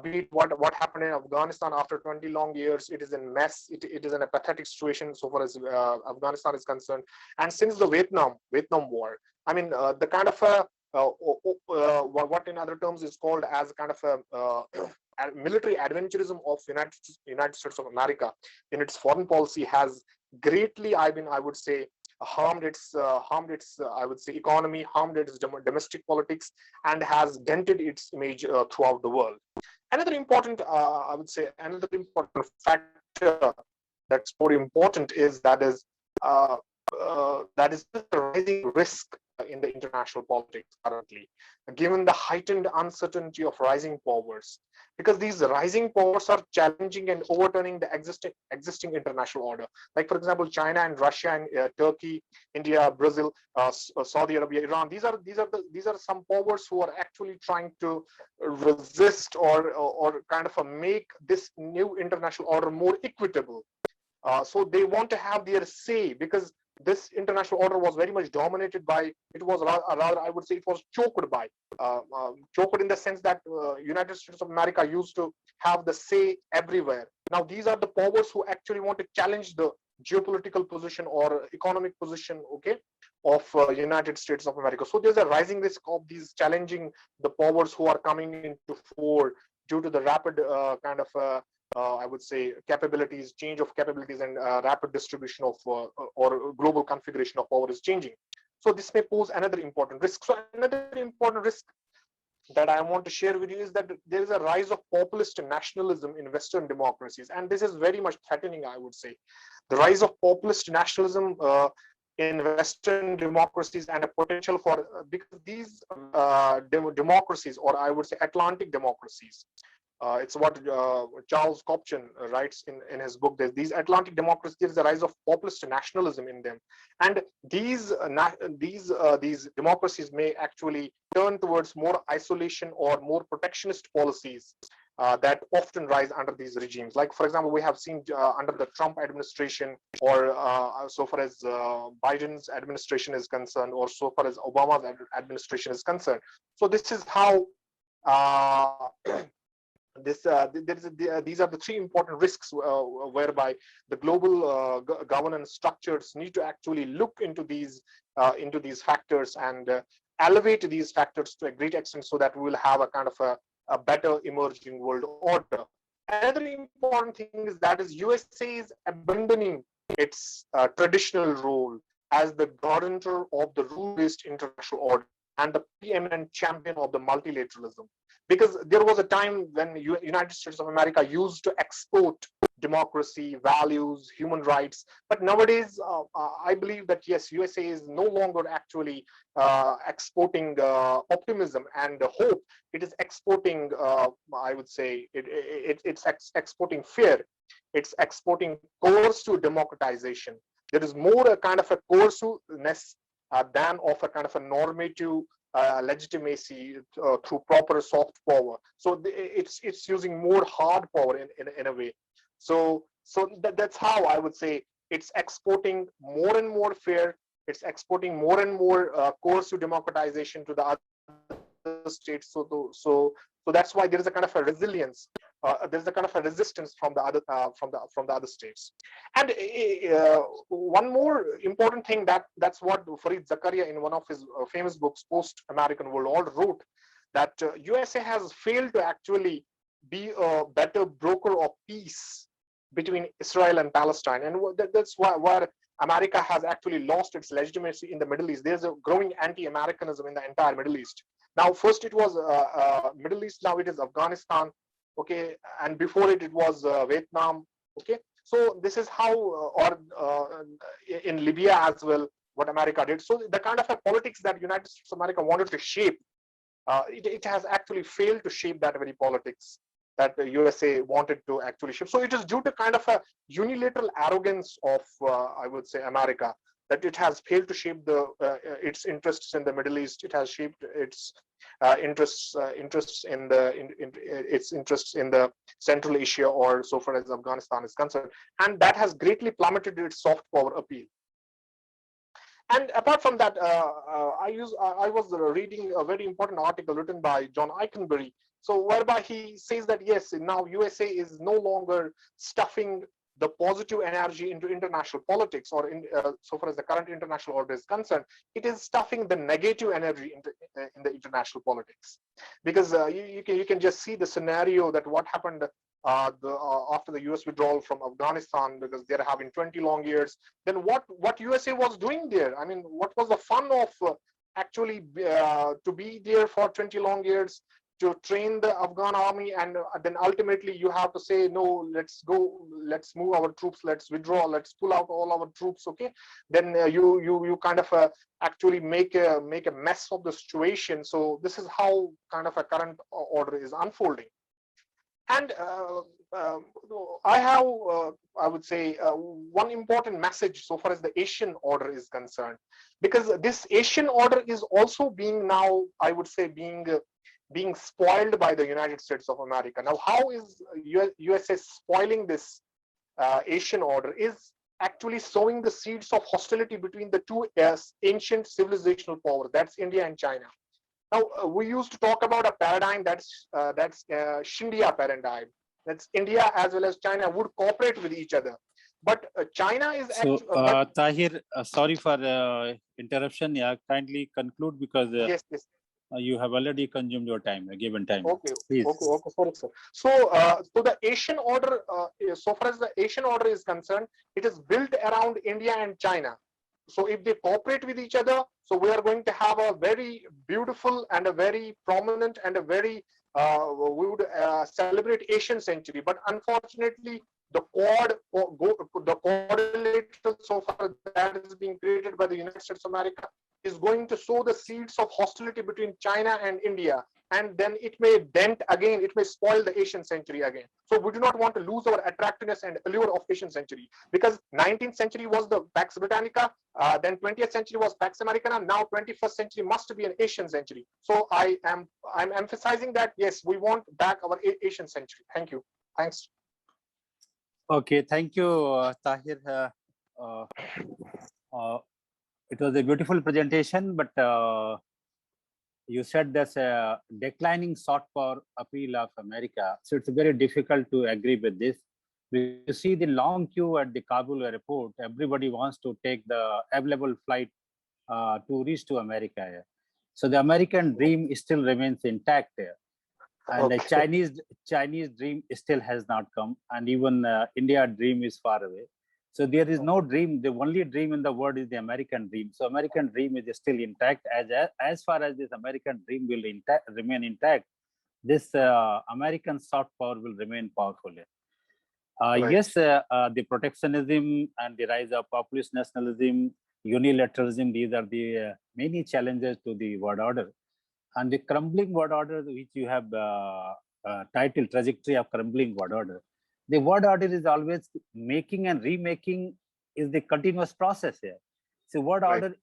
be it what happened in Afghanistan after 20 long years. It is a mess. It is in a pathetic situation so far as Afghanistan is concerned. And since the Vietnam War, I mean, the kind of what in other terms is called as kind of a military adventurism of United States of America in its foreign policy has greatly, I would say, harmed its I would say economy, harmed its domestic politics, and has dented its image throughout the world. Another important, I would say, another important factor that's more important is that is the rising risk in the international politics currently, given the heightened uncertainty of rising powers, because these rising powers are challenging and overturning the existing international order. Like, for example, China and Russia and Turkey, India, Brazil, Saudi Arabia, Iran. These are some powers who are actually trying to resist or kind of make this new international order more equitable. So they want to have their say, because this international order was very much dominated by, it was rather I would say it was choked by, choked in the sense that United States of America used to have the say everywhere. Now these are the powers who actually want to challenge the geopolitical position or economic position, okay, of United States of America. So there's a rising risk of these challenging the powers who are coming into fore due to the rapid kind of I would say capabilities, change of capabilities, and rapid distribution of or global configuration of power is changing. So this may pose another important risk. So another important risk that I want to share with you is that there is a rise of populist nationalism in Western democracies, and this is very much threatening, I would say. The rise of populist nationalism in Western democracies, and a potential for, because these democracies, or I would say Atlantic democracies, it's what Charles Kopchin writes in his book, that these Atlantic democracies, there is a rise of populist nationalism in them, and these democracies may actually turn towards more isolation or more protectionist policies that often rise under these regimes. Like, for example, we have seen under the Trump administration, or so far as Biden's administration is concerned, or so far as Obama's administration is concerned. So this is how these are the three important risks whereby the global governance structures need to actually look into these factors and elevate these factors to a great extent, so that we will have a kind of a better emerging world order. Another important thing is that USA is abandoning its traditional role as the guarantor of the rule-based international order and the preeminent champion of the multilateralism. Because there was a time when United States of America used to export democracy, values, human rights, but nowadays I believe that yes, USA is no longer actually exporting optimism and hope. It is exporting, I would say, it's exporting fear. It's exporting coercive democratization. There is more a kind of a coerciveness than of a kind of a normative legitimacy through proper soft power. So it's using more hard power in a way. So that's how I would say it's exporting more and more fear. It's exporting more and more coercive democratization to the other states. So that's why there is a kind of a resilience. There's a kind of a resistance from the other from the other states. And one more important thing, that's what Fareed Zakaria in one of his famous books, Post-American World Order, wrote, that USA has failed to actually be a better broker of peace between Israel and Palestine, and that's why America has actually lost its legitimacy in the Middle East. There's a growing anti-Americanism in the entire Middle East. Now, first it was Middle East, now it is Afghanistan, okay, and before it was Vietnam, okay. So this is how, in Libya as well, what America did. So the kind of a politics that United States of America wanted to shape, it has actually failed to shape that very politics that the USA wanted to actually shape. So it is due to kind of a unilateral arrogance of, I would say, America, that it has failed to shape its interests in the Middle East. It has shaped its interests in the Central Asia, or so far as Afghanistan is concerned, and that has greatly plummeted its soft power appeal. And apart from that, I was reading a very important article written by John Eikenberry, so whereby he says that yes, now USA is no longer stuffing the positive energy into international politics, or so far as the current international order is concerned, it is stuffing the negative energy in the international politics. Because you can just see the scenario that what happened after the US withdrawal from Afghanistan, because they're having 20 long years. Then what USA was doing there? I mean, what was the fun of actually to be there for 20 long years, to train the Afghan army, and then ultimately you have to say, no, let's go, let's move our troops, let's withdraw, let's pull out all our troops, okay? Then you kind of actually make a mess of the situation. So this is how kind of a current order is unfolding. And I have, I would say, one important message so far as the Asian order is concerned, because this Asian order is also being now, I would say, being spoiled by the United States of America. Now, how is USA spoiling this Asian order? Is actually sowing the seeds of hostility between the two ancient civilizational powers, that's India and China. Now, we used to talk about a paradigm that's Shindia paradigm. That's India as well as China would cooperate with each other. But China is so Tahir, sorry for interruption. Yeah, kindly conclude, because yes. You have already consumed your time, given time. Okay, please. Okay, sorry, sir. So, so the Asian order, so far as the Asian order is concerned, it is built around India and China. So if they cooperate with each other, so we are going to have a very beautiful and a very prominent and a very, we would celebrate Asian century. But unfortunately, the quadrilateral so far that is being created by the United States of America is going to sow the seeds of hostility between China and India. And then it may dent again, it may spoil the Asian century again. So we do not want to lose our attractiveness and allure of Asian century, because 19th century was the Pax Britannica, then 20th century was Pax Americana, now 21st century must be an Asian century. So I'm emphasizing that, yes, we want back our Asian century. Thank you. Thanks. Okay, thank you, Tahir. It was a beautiful presentation, but you said there's a declining soft power appeal of America. So it's very difficult to agree with this. You see the long queue at the Kabul airport. Everybody wants to take the available flight to reach to America. So the American dream still remains intact there. And the Chinese dream still has not come. And even India dream is far away. So there is no dream. The only dream in the world is the American dream. So American dream is still intact. As far as this American dream will remain intact, this American soft power will remain powerful. Right. Yes, the protectionism and the rise of populist nationalism, unilateralism, these are the many challenges to the world order. And the crumbling world order, which you have titled Trajectory of Crumbling World Order. The world order is always making and remaking, is the continuous process here. So world order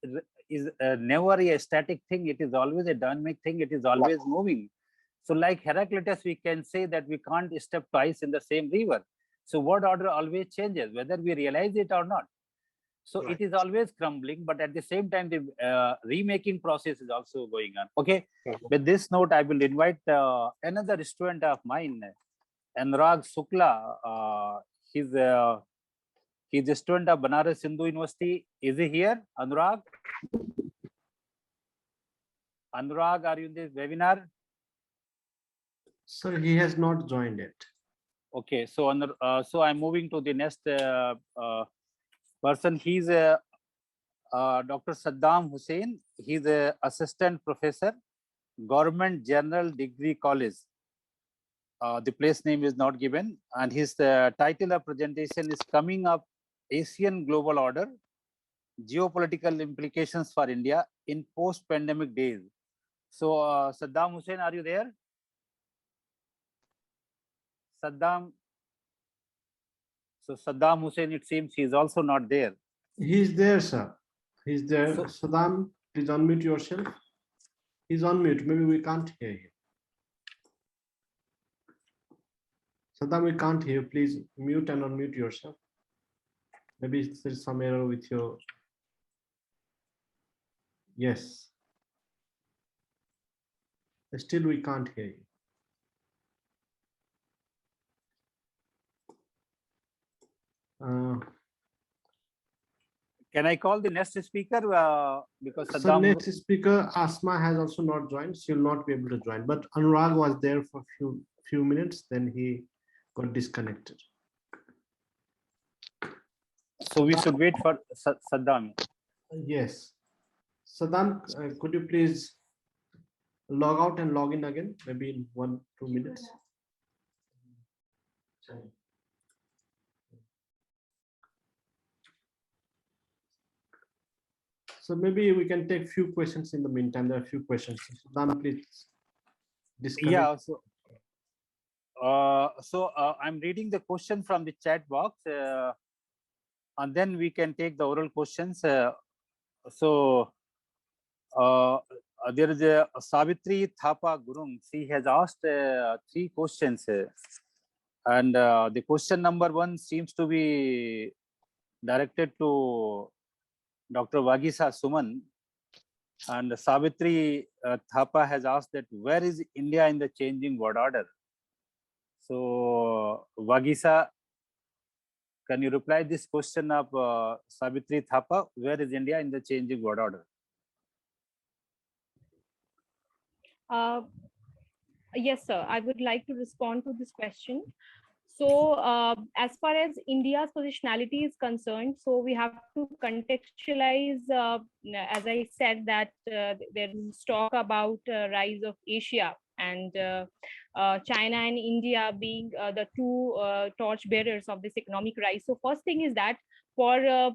is never a static thing. It is always a dynamic thing. It is always moving. So like Heraclitus, we can say that we can't step twice in the same river. So world order always changes, whether we realize it or not. So it is always crumbling, but at the same time, the remaking process is also going on. Okay, with this note, I will invite another student of mine, Anurag Shukla. He's a student of Banaras Hindu University. Is he here, Anurag? Anurag, are you in this webinar? Sir, he has not joined it. Okay, so so I'm moving to the next person. He's Dr. Saddam Hussain. He's a assistant professor, Government General Degree College. The place name is not given, and his title of presentation is Coming Up Asian Global Order, Geopolitical Implications for India in Post-Pandemic Days. So, Saddam Hussain, are you there? Saddam. So, Saddam Hussain, it seems he is also not there. He's there, sir. He's there. So- Saddam, please unmute yourself. He's on mute. Maybe we can't hear you. Saddam, we can't hear. Please mute and unmute yourself. Maybe there's some error with your. Yes. Still, we can't hear you. Can I call the next speaker? Because So Saddam. next speaker, Asma, has also not joined. She'll not be able to join. But Anurag was there for few minutes. Then he got disconnected. So we should wait for Saddam. Yes. Saddam, could you please log out and log in again? Maybe in 1-2 minutes. So maybe we can take few questions in the meantime. There are a few questions. Saddam, please disconnect. Yeah. So, I'm reading the question from the chat box, and then we can take the oral questions. So, there is a Savitri Thapa Gurung. She has asked 3 questions, and the question number 1 seems to be directed to Dr. Wagisa Suman, and Savitri Thapa has asked that where is India in the changing world order? So, Wagisa, can you reply this question of Savitri Thapa? Where is India in the changing world order? Yes, sir. I would like to respond to this question. So, as far as India's positionality is concerned, so we have to contextualize, as I said, that there is talk about rise of Asia and China and India being the two torchbearers of this economic rise. So, first thing is that for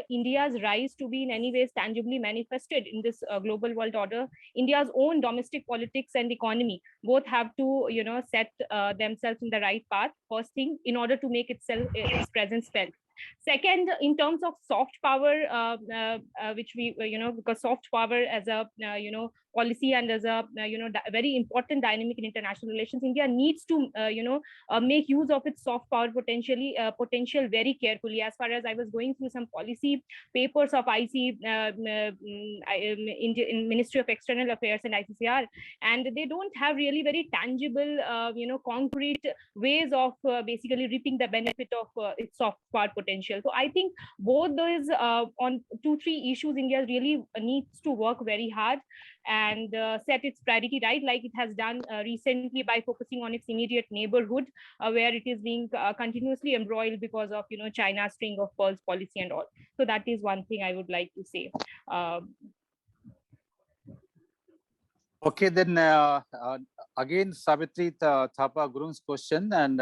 India's rise to be in any ways tangibly manifested in this global world order, India's own domestic politics and economy both have to, set themselves in the right path. First thing, in order to make its presence felt. Second, in terms of soft power, which we, because soft power as a, policy and as a, very important dynamic in international relations, India needs to, make use of its soft power potential very carefully. As far as I was going through some policy papers of IC, in Ministry of External Affairs and ICCR, and they don't have really very tangible, concrete ways of basically reaping the benefit of its soft power potential. So I think both those on 2-3 issues, India really needs to work very hard and set its priority right, like it has done recently by focusing on its immediate neighborhood, where it is being continuously embroiled because of China's string of pearls policy and all. So that is one thing I would like to say. Okay, then again, Savitri Thapa Gurung's question, and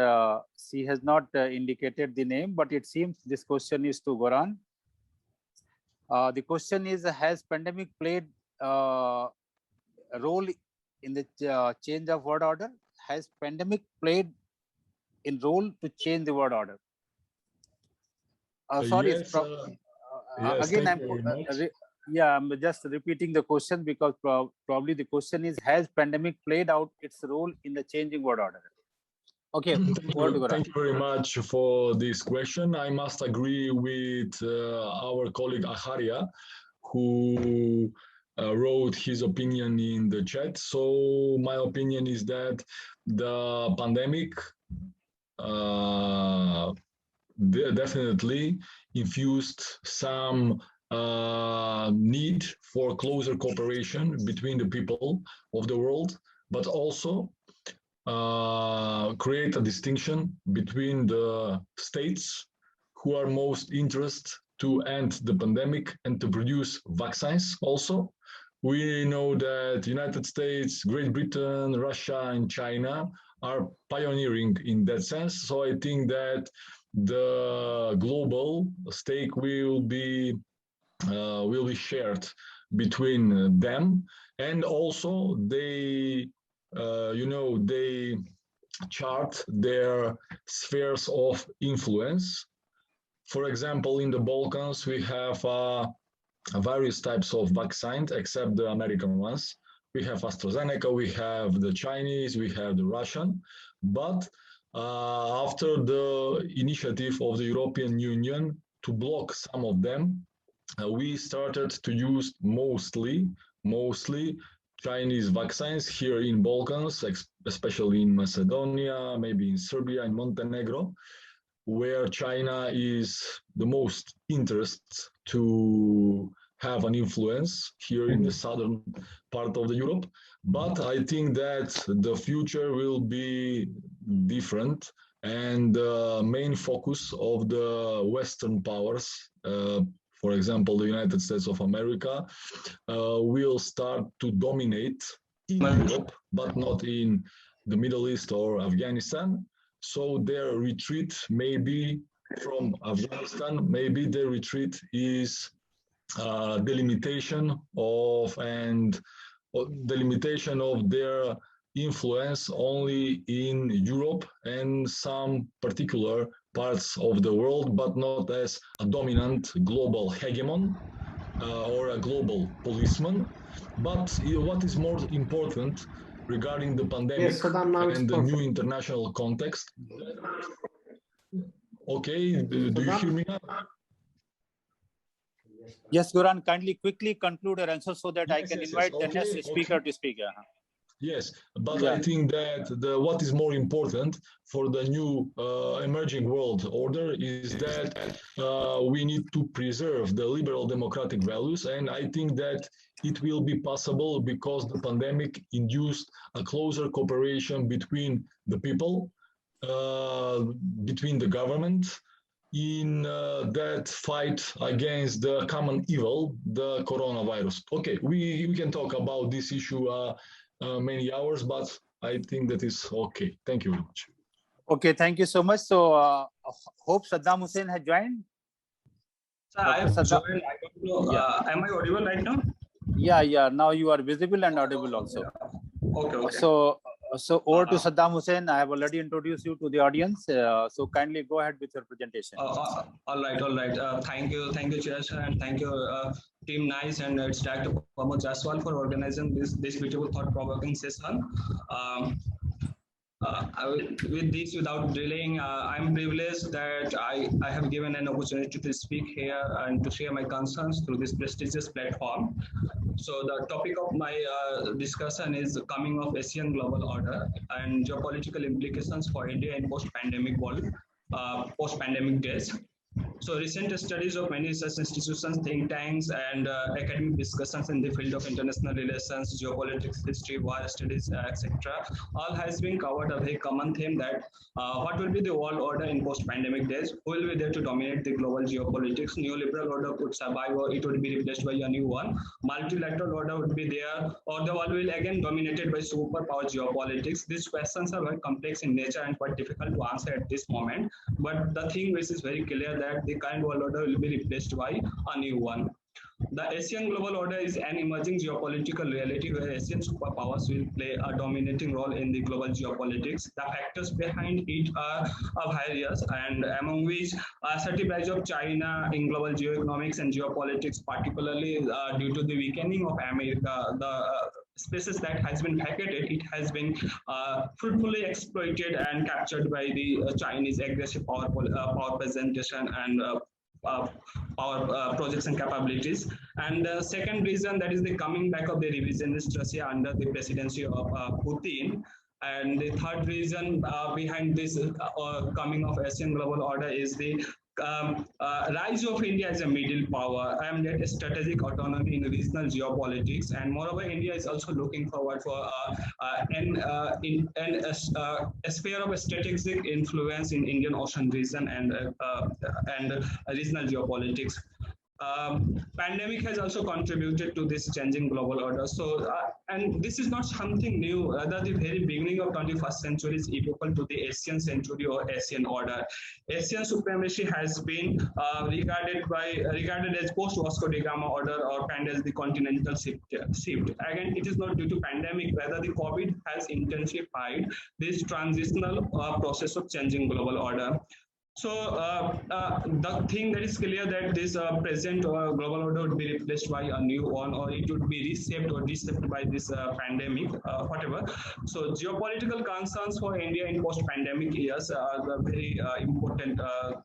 she has not indicated the name, but it seems this question is to Goran. The question is, has pandemic played a role in the change of world order? Has pandemic played a role to change the world order? Sorry, Yes, yes, again, thank you very much. I'm just repeating the question because probably the question is, has pandemic played out its role in the changing world order? Okay, thank you very much for this question. I must agree with our colleague Aharia, who wrote his opinion in the chat. So my opinion is that the pandemic definitely infused some need for closer cooperation between the people of the world, but also create a distinction between the states who are most interested to end the pandemic and to produce vaccines also. We know that United States, Great Britain, Russia, and China are pioneering in that sense. So I think that the global stake will be shared between them, and also they they chart their spheres of influence. For example, in the Balkans, we have various types of vaccines, except the American ones. We have AstraZeneca, we have the Chinese, we have the Russian. But after the initiative of the European Union to block some of them, we started to use mostly Chinese vaccines here in Balkans, especially in Macedonia, maybe in Serbia and Montenegro, where China is the most interested to have an influence here in the southern part of the Europe. But I think that the future will be different, and the main focus of the Western powers, for example, the United States of America, will start to dominate in Europe, but not in the Middle East or Afghanistan. So their retreat maybe from Afghanistan, maybe their retreat is delimitation of their influence only in Europe and some particular parts of the world, but not as a dominant global hegemon or a global policeman. But what is more important regarding the pandemic and the new international context? Okay, do you hear me now? Yes, Goran, kindly quickly conclude your answer so that I can invite the next speaker to speak. Yes, but I think that what is more important for the new emerging world order is that we need to preserve the liberal democratic values, and I think that it will be possible because the pandemic induced a closer cooperation between the people, between the government, in that fight against the common evil, the coronavirus. Okay, we can talk about this issue many hours, but I think that is okay. Thank you very much. Okay, thank you so much. So hope Saddam Hussein has joined. Sir, I have joined. I don't know. Am I audible right now? Yeah. Now you are visible and audible also. Okay. So over to Saddam Hussein. I have already introduced you to the audience. So kindly go ahead with your presentation. All right. Thank you, Chair, and thank you, Team NICE and its Director Pramod Jaiswal for organizing this beautiful thought-provoking session. With this, without delaying, I'm privileged that I have given an opportunity to speak here and to share my concerns through this prestigious platform. So the topic of my discussion is the coming of Asian global order and geopolitical implications for India in post-pandemic world, post-pandemic days. So recent studies of many research institutions, think tanks, and academic discussions in the field of international relations, geopolitics, history, war studies, etc., all has been covered a very common theme that what will be the world order in post-pandemic days, who will be there to dominate the global geopolitics, neoliberal order could survive or it would be replaced by a new one, multilateral order would be there, or the world will again dominated by superpower geopolitics. These questions are very complex in nature and quite difficult to answer at this moment, but the thing which is very clear that the current world order will be replaced by a new one. The Asian global order is an emerging geopolitical reality where Asian superpowers will play a dominating role in the global geopolitics. The factors behind it are various, and among which assertive rise of China in global geoeconomics and geopolitics, particularly due to the weakening of America, the spaces that has been vacated, it has been fruitfully exploited and captured by the Chinese aggressive power presentation and power projects and capabilities. And the second reason, that is the coming back of the revisionist Russia under the presidency of Putin. And the third reason behind this coming of Asian global order is the rise of India as a middle power and that strategic autonomy in regional geopolitics. And moreover, India is also looking forward for a sphere of strategic influence in Indian Ocean region and regional geopolitics. Pandemic has also contributed to this changing global order. So, and this is not something new. Rather, the very beginning of 21st century is equal to the Asian century or Asian order. Asian supremacy has been regarded as post-Vasco da Gama order or kind as the continental shift. Again, it is not due to pandemic. Rather, the COVID has intensified this transitional process of changing global order. So the thing that is clear that this present global order would be replaced by a new one, or it would be reshaped or reshaped by this pandemic, whatever. So geopolitical concerns for India in post-pandemic years are the very important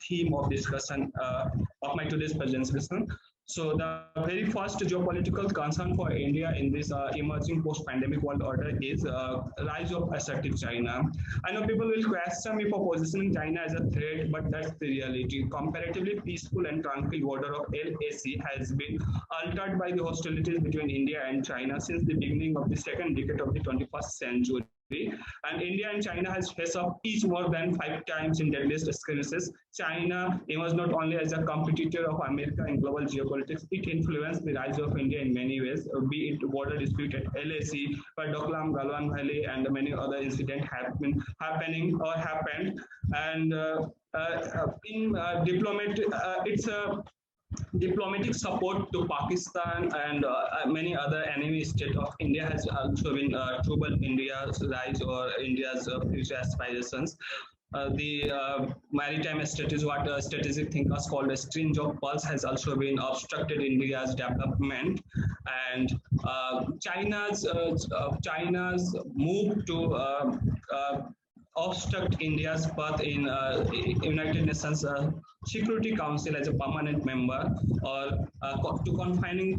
theme of discussion of my today's presentation. So the very first geopolitical concern for India in this emerging post-pandemic world order is rise of assertive China. I know people will question me for positioning China as a threat, but that's the reality. Comparatively peaceful and tranquil border of LAC has been altered by the hostilities between India and China since the beginning of the second decade of the 21st century. And India and China has faced up each more than 5 times in deadliest skirmishes. China emerged not only as a competitor of America in global geopolitics, it influenced the rise of India in many ways, be it border dispute at LAC, where Doklam, Galwan Valley, and many other incidents have been happening or happened. And it's a diplomatic support to Pakistan and many other enemy states of India has also been troubled India's rise or India's future aspirations. The maritime strategy, what strategic thinkers called a string of pearls, has also been obstructed India's development, and China's move to obstruct India's path in United Nations Security Council as a permanent member, or to confining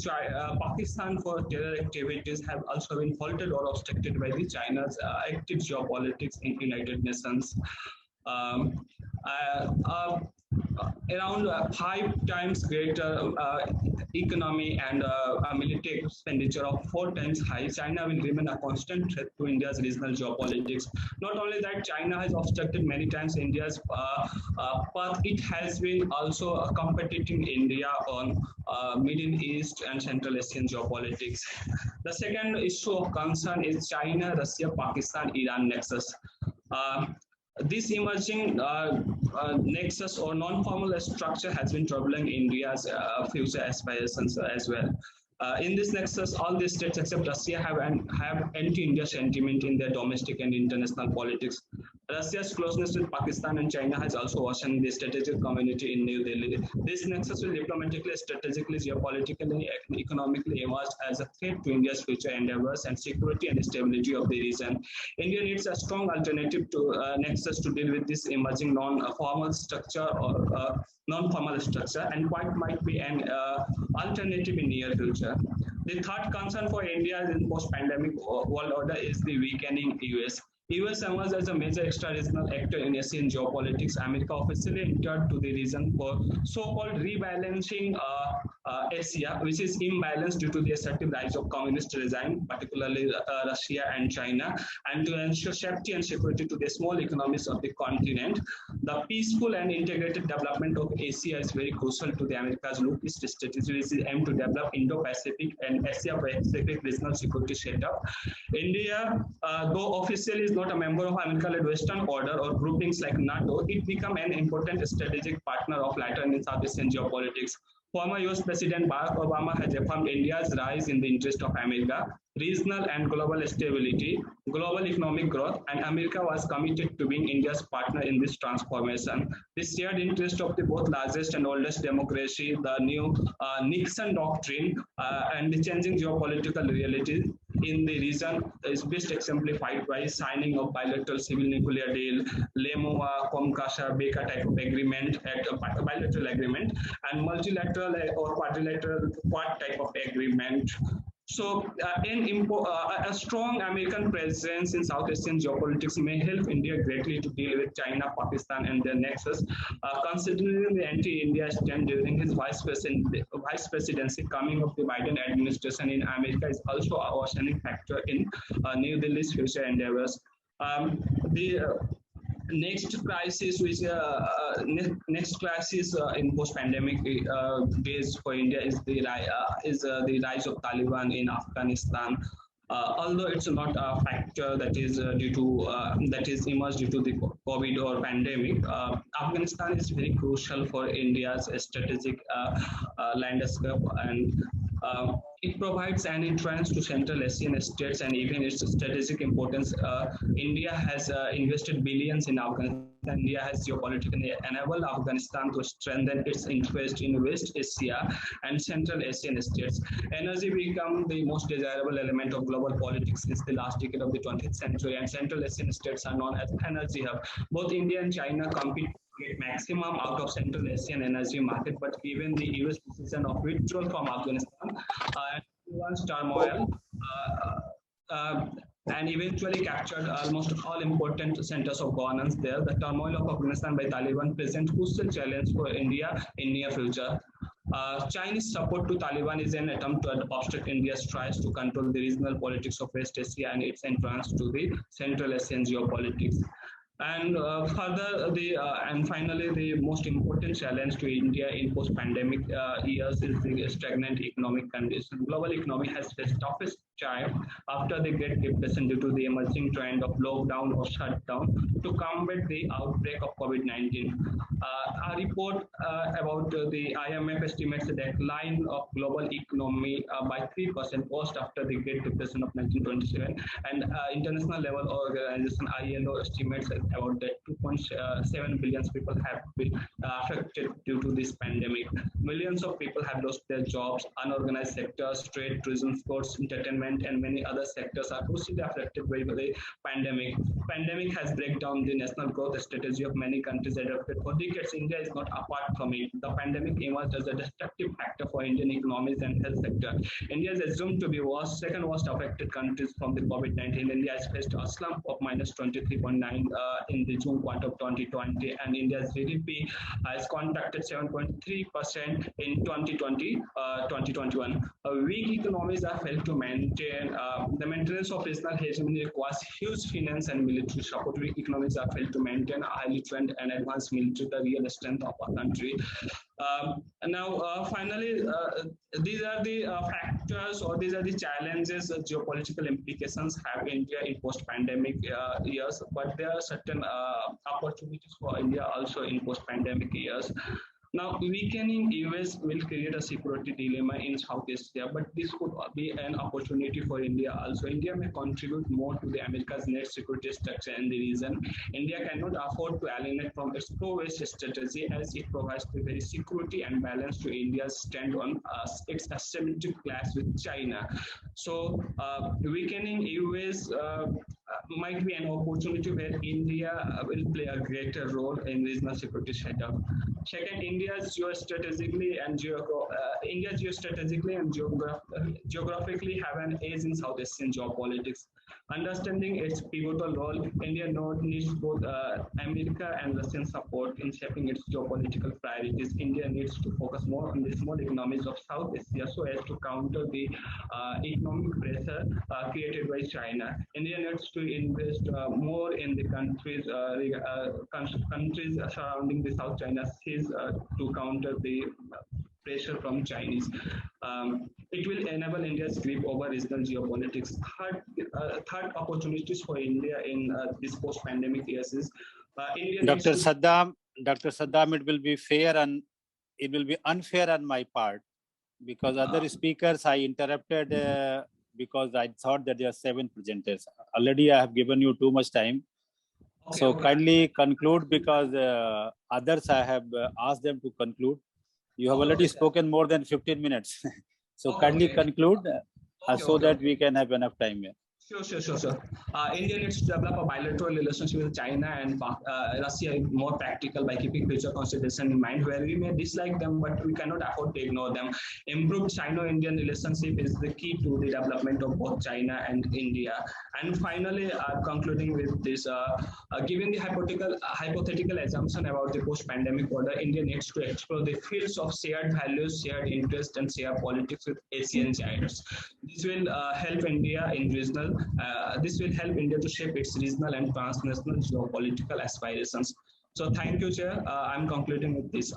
Pakistan for terror activities have also been halted or obstructed by the China's active geopolitics in United Nations. Around 5 times greater economy and military expenditure of 4 times high, China will remain a constant threat to India's regional geopolitics. Not only that, China has obstructed many times India's path, it has been also competing India on Middle East and Central Asian geopolitics. The second issue of concern is China, Russia, Pakistan, Iran nexus. This emerging nexus or non-formal structure has been troubling India's future aspirations as well. In this nexus, all the states except Russia have anti-India sentiment in their domestic and international politics. Russia's closeness with Pakistan and China has also worsened the strategic community in New Delhi. This nexus will diplomatically, strategically, geopolitically, and economically emerge as a threat to India's future endeavors and security and stability of the region. India needs a strong alternative to nexus to deal with this emerging non-formal structure or non-formal structure, and what might be an alternative in near future. The third concern for India in post-pandemic world order is the weakening US. US emerged as a major extra-regional actor in Asian geopolitics. America officially entered to the region for so-called rebalancing Asia, which is imbalanced due to the assertive rise of communist regime, particularly Russia and China, and to ensure safety and security to the small economies of the continent. The peaceful and integrated development of Asia is very crucial to the America's Look East strategy, which is aimed to develop Indo-Pacific and Asia-Pacific regional security setup. India, though officially is not a member of American-led Western Order or groupings like NATO, it became an important strategic partner of Latin and South Asian geopolitics. Former US President Barack Obama has affirmed India's rise in the interest of America, regional and global stability, global economic growth, and America was committed to being India's partner in this transformation. This shared interest of the both largest and oldest democracy, the new Nixon doctrine, and the changing geopolitical reality in the region is best exemplified by signing of bilateral civil nuclear deal, LEMUA, COMCASA, BECA type of agreement, bilateral agreement, and multilateral or quadrilateral quad type of agreement. So a strong American presence in South Asian geopolitics may help India greatly to deal with China, Pakistan, and their nexus. Considering the anti-India stand during his vice presidency coming of the Biden administration in America is also a worsening factor in New Delhi's future endeavors. next crisis, which next crisis in post-pandemic days for India is the rise of Taliban in Afghanistan. Although it's not a factor that is due to that is emerged due to the COVID or pandemic, Afghanistan is very crucial for India's strategic landscape, and it provides an entrance to Central Asian states and even its strategic importance. India has invested billions in Afghanistan. India has geopolitically enabled Afghanistan to strengthen its interest in West Asia and Central Asian states. Energy became the most desirable element of global politics since the last decade of the 20th century, and Central Asian states are known as energy hub. Both India and China compete to get maximum out of Central Asian energy market, but given the US decision of withdrawal from Afghanistan and once turmoil, and eventually captured almost all important centers of governance there, the turmoil of Afghanistan by Taliban presents crucial challenge for India in near future. Chinese support to Taliban is an attempt to obstruct India's tries to control the regional politics of West Asia and its entrance to the Central Asian geopolitics. And further, and finally, the most important challenge to India in post-pandemic years is the stagnant economic condition. Global economy has faced toughest time after the Great Depression due to the emerging trend of lockdown or shutdown to combat the outbreak of COVID-19. A report about the IMF estimates a decline of global economy by 3% post after the Great Depression of 1927, and international level organization ILO estimates about that 2.7 billion people have been affected due to this pandemic. Millions of people have lost their jobs. Unorganized sectors, trade, tourism, sports, entertainment, and many other sectors are crucially affected by the pandemic. Pandemic has break down the national growth strategy of many countries adopted for decades. India is not apart from it. The pandemic emerged as a destructive factor for Indian economies and health sector. India is assumed to be second worst affected countries from the COVID-19. India has faced a slump of minus 23.9 in the June quarter of 2020, and India's GDP has contracted 7.3% in 2021. Weak economies are failed to maintain. The maintenance of regional hegemony requires huge finance and military support. Weak economies are failed to maintain a highly trained and advanced military, the real strength of our country. Finally, these are the factors, or these are the challenges geopolitical implications have India in post-pandemic years, but there are certain opportunities for India also in post-pandemic years. Now, weakening US will create a security dilemma in South Asia, but this could be an opportunity for India also. India may contribute more to the America's net security structure in the region. India cannot afford to alienate from its pro-West strategy, as it provides the very security and balance to India's stand on its asymmetric clash with China. So, weakening US might be an opportunity where India will play a greater role in regional security setup. Second, India's geostrategically and geographically have an edge in South Asian geopolitics. Understanding its pivotal role, India needs both America and Russian support in shaping its geopolitical priorities. India needs to focus more on the small economies of South Asia so as to counter the economic pressure created by China. India needs to invest more in the countries surrounding the South China Sea to counter the pressure from Chinese. It will enable India's grip over regional geopolitics. Third opportunities for India in this post-pandemic years is Dr. Saddam, it will be fair and it will be unfair on my part, because other speakers I interrupted because I thought that there are 7 presenters. Already I have given you too much time. Okay, so kindly conclude, because others I have asked them to conclude. You have already spoken more than 15 minutes. So kindly conclude so that we can have enough time here. Sure. India needs to develop a bilateral relationship with China and Russia more practical by keeping future consideration in mind, where we may dislike them, but we cannot afford to ignore them. Improved Sino-Indian relationship is the key to the development of both China and India. And finally, concluding with this, given the hypothetical assumption about the post-pandemic order, India needs to explore the fields of shared values, shared interests, and shared politics with Asian giants. This will help India in regional This will help India to shape its regional and transnational geopolitical aspirations. So thank you, Chair. I'm concluding with this.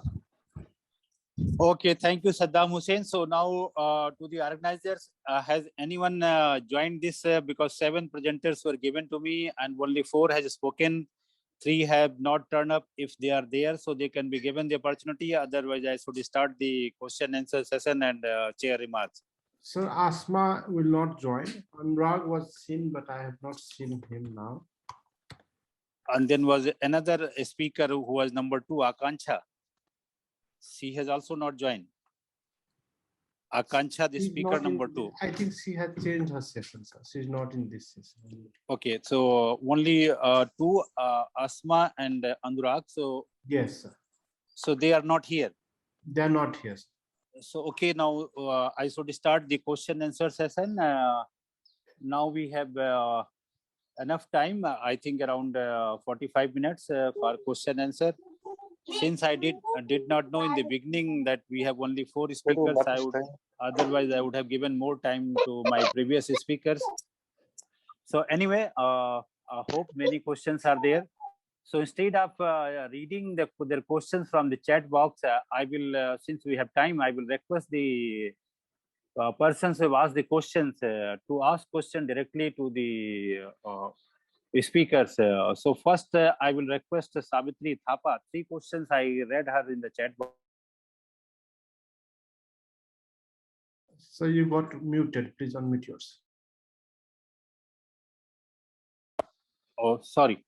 Okay, thank you, Saddam Hussein. So now to the organizers, has anyone joined this? Because 7 presenters were given to me and only 4 has spoken. 3 have not turned up. If they are there, so they can be given the opportunity. Otherwise, I should start the question answer session and chair remarks. Sir, Asma will not join. Anurag was seen, but I have not seen him now. And then was another speaker who was number 2, Akanksha. She has also not joined. Akanksha, the She's speaker not in- number 2. I think she had changed her session, sir. She's not in this session. Okay, so only 2, Asma and Anurag. So Yes, sir. so they are not here. They're not here. Sir. So okay, now I should start the question answer session. Now we have enough time. I think around 45 minutes for question answer. Since I did not know in the beginning that we have only 4 speakers, otherwise I would have given more time to my previous speakers. So anyway, I hope many questions are there. So instead of reading their questions from the chat box, I will, since we have time, I will request the persons who have asked the questions to ask question directly to the speakers. So first, I will request Savitri Thapa. 3 questions I read her in the chat box. So you got muted. Please unmute yours. Oh, sorry.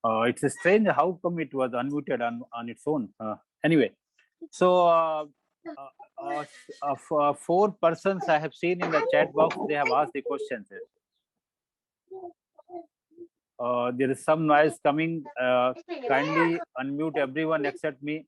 It's strange how come it was unmuted on its own. Anyway, so 4 persons I have seen in the chat box, they have asked the questions. There is some noise coming. Kindly unmute everyone except me.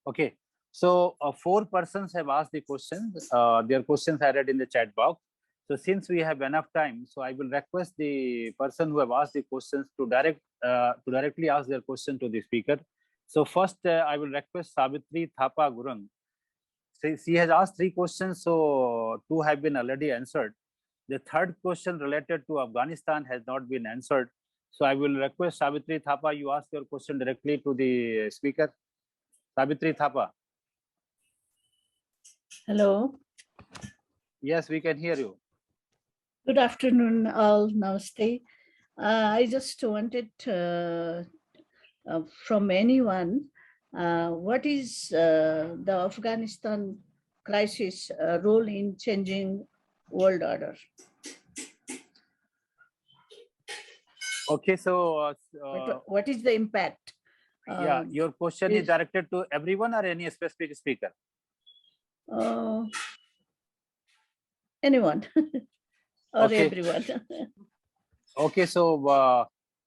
Okay, so 4 persons have asked the questions. Their questions are read in the chat box. So since we have enough time, so I will request the person who have asked the questions to directly ask their question to the speaker. So first, I will request Savitri Thapa Gurung. She has asked 3 questions, so 2 have been already answered. The 3rd question related to Afghanistan has not been answered. So I will request Savitri Thapa, you ask your question directly to the speaker. Savitri Thapa. Hello. Yes, we can hear you. Good afternoon, all. Namaste. I just wanted from anyone, what is the Afghanistan crisis role in changing world order? Okay, so what is the impact? Yeah, your question is directed to everyone or any specific speaker? Anyone or Okay. everyone. Okay, so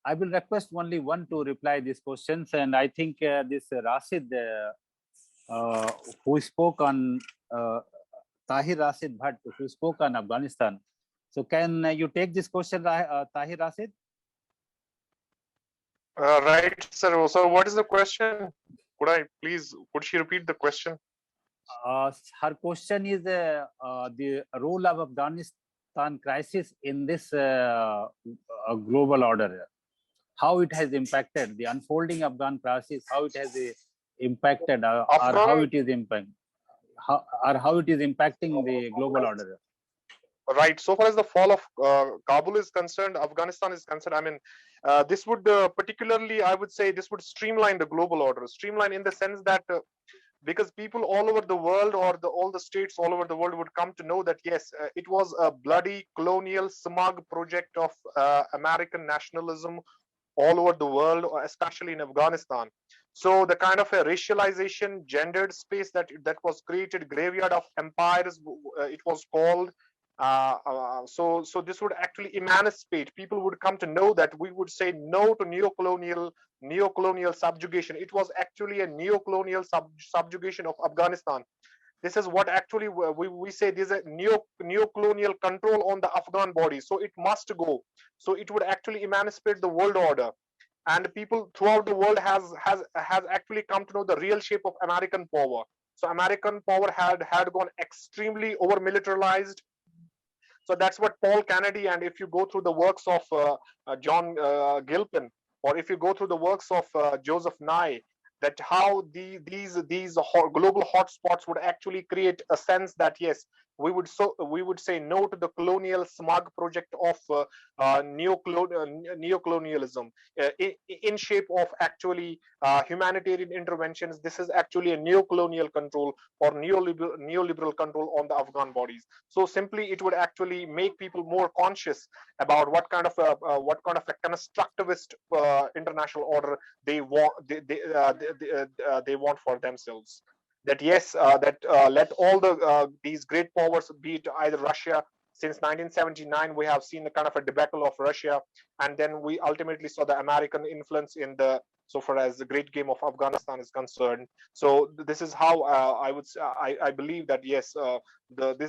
I will request only one to reply these questions, and I think this Rashid, who spoke on Tahir Rashid Bhatt, who spoke on Afghanistan. So can you take this question, Tahir Rashid? Right, sir. So what is the question? Could she repeat the question? Her question is the role of Afghanistan crisis in this global order. How it has impacted the unfolding Afghan crisis, how it has impacted, or how it is impacting, how it is impacting the global order. Right. So far as the fall of Kabul is concerned, Afghanistan is concerned, I mean, this would particularly, I would say, this would streamline the global order. Streamline in the sense that because people all over the world, or all the states all over the world, would come to know that yes, it was a bloody colonial smug project of American nationalism all over the world, especially in Afghanistan. So the kind of a racialization, gendered space that was created, graveyard of empires, it was called. So this would actually emancipate. People would come to know that we would say no to neocolonial subjugation. It was actually a neocolonial subjugation of Afghanistan. This is what actually we say, there's a neocolonial control on the Afghan body. So it must go. So it would actually emancipate the world order. And people throughout the world has actually come to know the real shape of American power. So American power had gone extremely over militarized. So that's what Paul Kennedy, and if you go through the works of John Gilpin, or if you go through the works of Joseph Nye, that how these global hotspots would actually create a sense that yes, we would say no to the colonial smug project of neocolonialism in shape of actually humanitarian interventions. This is actually a neocolonial control or neoliberal control on the Afghan bodies. So simply, it would actually make people more conscious about what kind of a constructivist international order they want they want for themselves. That yes, let all these great powers, be it either Russia. Since 1979, we have seen the kind of a debacle of Russia, and then we ultimately saw the American influence in the so far as the great game of Afghanistan is concerned. So this is how I believe that yes,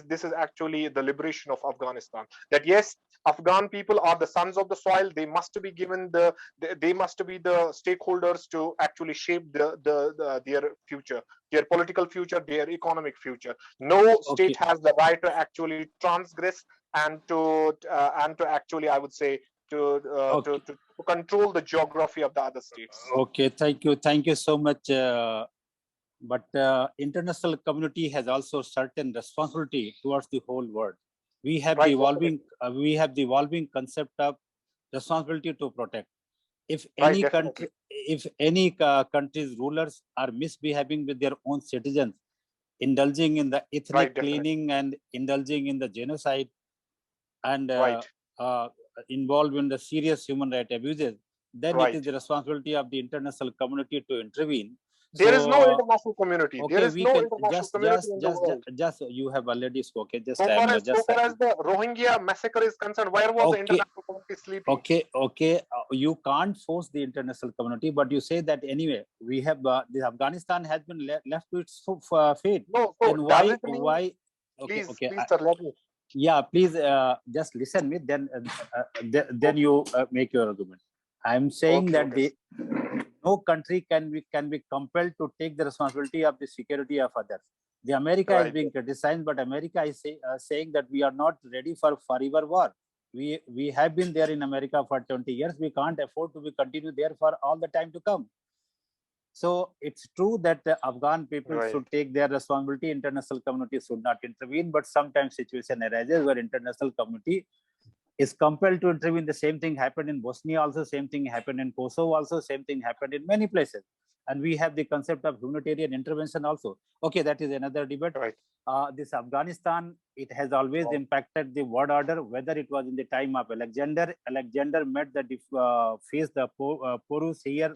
this is actually the liberation of Afghanistan. That yes, Afghan people are the sons of the soil. They must be given they must be the stakeholders to actually shape their future, their political future, their economic future. No state has the right to actually transgress and to actually, I would say, to control the geography of the other states. Okay, thank you so much. But international community has also certain responsibility towards the whole world. We have the evolving concept of responsibility to protect. If any country's rulers are misbehaving with their own citizens, indulging in the ethnic cleaning and indulging in the genocide, and involved in the serious human rights abuses, then it is the responsibility of the international community to intervene. There is no international community. Okay, there is no international community in the world. Just you have already spoken. So far as the Rohingya massacre is concerned, where was the international community sleeping? Okay. You can't force the international community, but you say that anyway. We have the Afghanistan has been left to its fate. No, so then why? Please, sir, let me. Yeah, please just listen me. Then you make your argument. I'm saying that no country can be compelled to take the responsibility of the security of others. The America is being criticized, but America is saying that we are not ready for forever war. We have been there in America for 20 years. We can't afford to continue there for all the time to come. So it's true that the Afghan people should take their responsibility. International community should not intervene, but sometimes situation arises where international community is compelled to intervene. The same thing happened in Bosnia also, same thing happened in Kosovo also, same thing happened in many places. And we have the concept of humanitarian intervention also. Okay, that is another debate. This Afghanistan, it has always impacted the world order, whether it was in the time of Alexander. Alexander met faced the Porus here.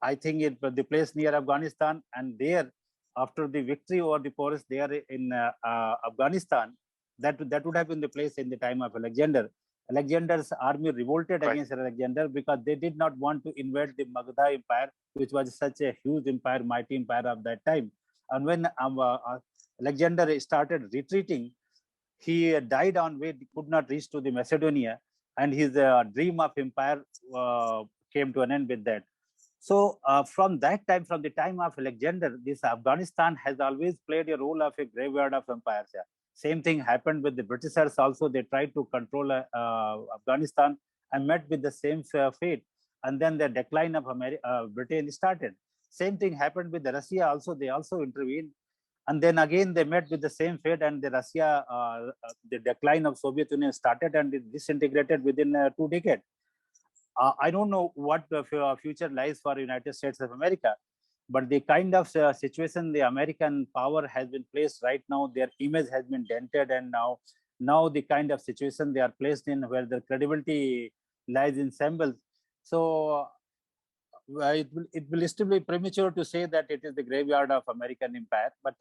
I think it was the place near Afghanistan, and there, after the victory over the Porus there in Afghanistan, that would have been the place in the time of Alexander. Alexander's army revolted against Alexander because they did not want to invade the Magadha Empire, which was such a huge empire, mighty empire of that time. And when Alexander started retreating, he died on way, could not reach to the Macedonia, and his dream of empire came to an end with that. So from that time, from the time of Alexander, this Afghanistan has always played a role of a graveyard of empires. Same thing happened with the Britishers also. They tried to control Afghanistan and met with the same fate. And then the decline of Britain started. Same thing happened with the Russia also. They also intervened. And then again, they met with the same fate, and the Russia, the decline of Soviet Union started and it disintegrated within 2 decades. I don't know what the future lies for United States of America, but the kind of situation the American power has been placed right now, their image has been dented, and now the kind of situation they are placed in, where their credibility lies in shambles. So it will still be premature to say that it is the graveyard of American empire, but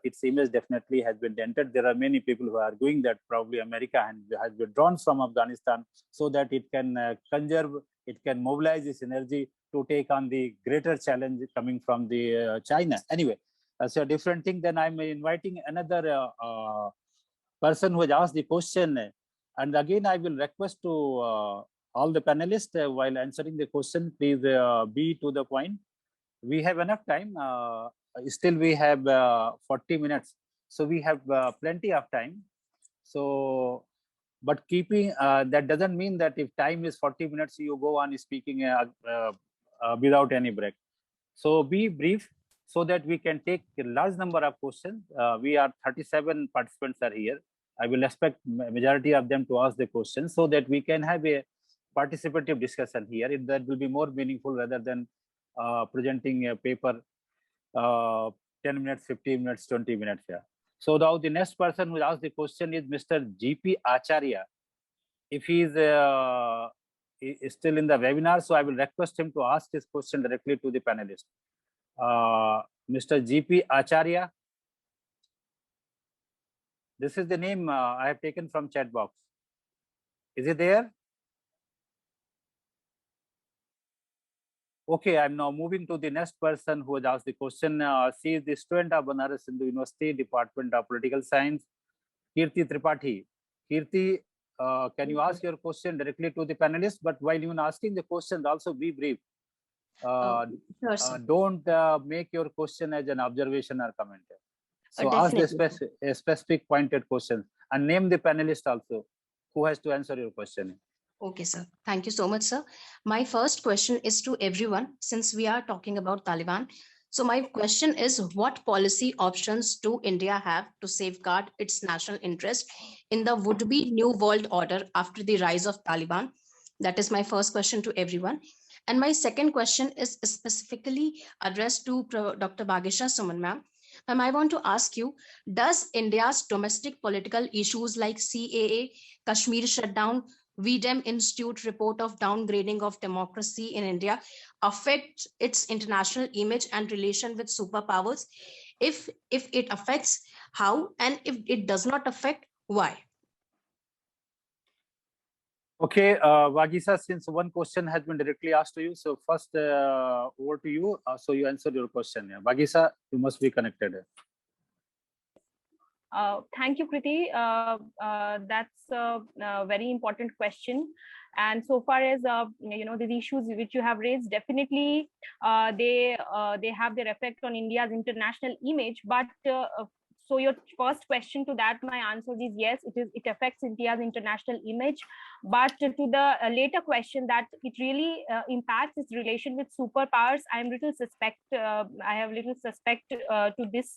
its image definitely has been dented. There are many people who are arguing that probably America has withdrawn from Afghanistan so that it can conserve, it can mobilize its energy to take on the greater challenge coming from the China. Anyway, that's a different thing. Then I'm inviting another person who has asked the question, and again I will request to all the panelists, while answering the question, please be to the point. We have enough time. still we have 40 minutes. So we have plenty of time. So, but keeping that doesn't mean that if time is 40 minutes, you go on speaking without any break. So be brief so that we can take a large number of questions. We are 37 participants are here. I will expect majority of them to ask the questions so that we can have a participative discussion here. That will be more meaningful rather than presenting a paper 10 minutes, 15 minutes, 20 minutes here. So now the next person who asked the question is Mr. GP Acharya. If he is still in the webinar, so I will request him to ask his question directly to the panelist. Mr. GP Acharya. This is the name I have taken from chat box. Is it there? Okay, I'm now moving to the next person who has asked the question. She is the student of Banaras Hindu University, Department of Political Science, Kirti Tripathi. Kirti, can you ask your question directly to the panelists? But while you are asking the questions, also be brief. Sure, sir. Don't make your question as an observation or comment. So ask Definitely. a specific pointed question and name the panelist also who has to answer your question. Okay, sir. Thank you so much, sir. My first question is to everyone, since we are talking about Taliban. So my question is, what policy options do India have to safeguard its national interest in the would-be new world order after the rise of Taliban? That is my first question to everyone. And my second question is specifically addressed to Dr. Bhagesha Suman, ma'am. Ma'am, I want to ask you, does India's domestic political issues like CAA, Kashmir shutdown, VDEM Institute report of downgrading of democracy in India affect its international image and relation with superpowers? If it affects, how? And if it does not affect, why? Okay, Vagisa, since one question has been directly asked to you, so first over to you. So you answer your question. Yeah. Vagisa, you must be connected. Thank you, Kriti. That's a very important question. And so far as the issues which you have raised, definitely they have their effect on India's international image. But so your first question to that, my answer is yes, it affects India's international image. But to the later question that it really impacts its relation with superpowers, I have little suspect to this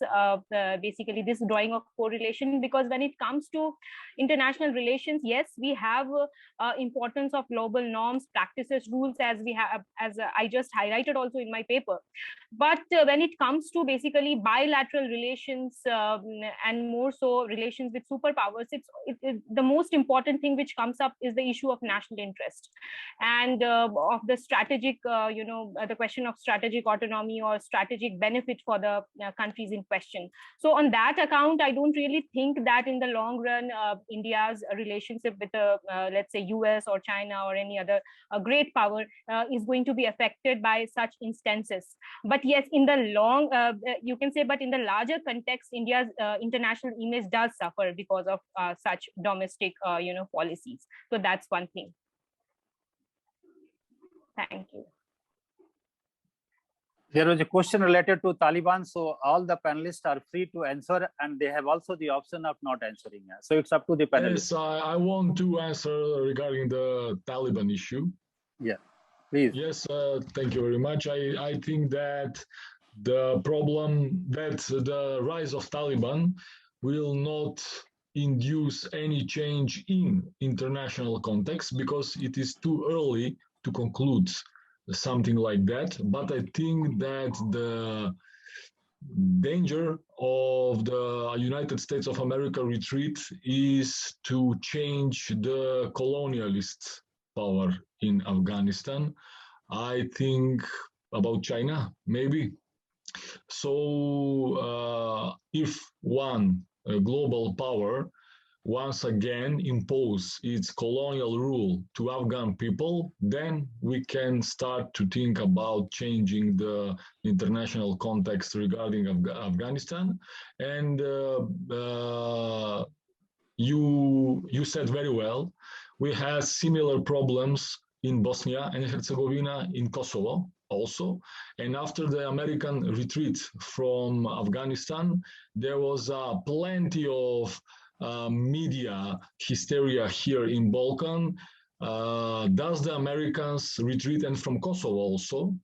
basically this drawing of correlation, because when it comes to international relations, yes, we have importance of global norms, practices, rules, as we have, as I just highlighted also in my paper. But when it comes to basically bilateral relations and more so relations with superpowers, it's the most important thing which comes up is the issue of national interest and of the strategic, the question of strategic autonomy or strategic benefit for the countries in question. So on that account, I don't really think that in the long run, India's relationship with let's say US or China or any other great power is going to be affected by such instances. But yes, in the long, you can say, but in the larger context, India's international image does suffer because of such domestic, policies. So that's one thing. Thank you. There was a question related to Taliban, so all the panelists are free to answer, and they have also the option of not answering. So it's up to the panelists. Yes, I want to answer regarding the Taliban issue. Yeah, please. Yes, thank you very much. I think that the problem that the rise of Taliban will not induce any change in international context because it is too early to conclude something like that. But I think that the danger of the United States of America retreat is to change the colonialist power in Afghanistan. I think about China, maybe. So if one global power once again impose its colonial rule to Afghan people, then we can start to think about changing the international context regarding Afghanistan. And you said very well, we had similar problems in Bosnia and Herzegovina, in Kosovo. also. And after the American retreat from Afghanistan, there was plenty of media hysteria here in Balkan. Does the Americans retreat, and from Kosovo also,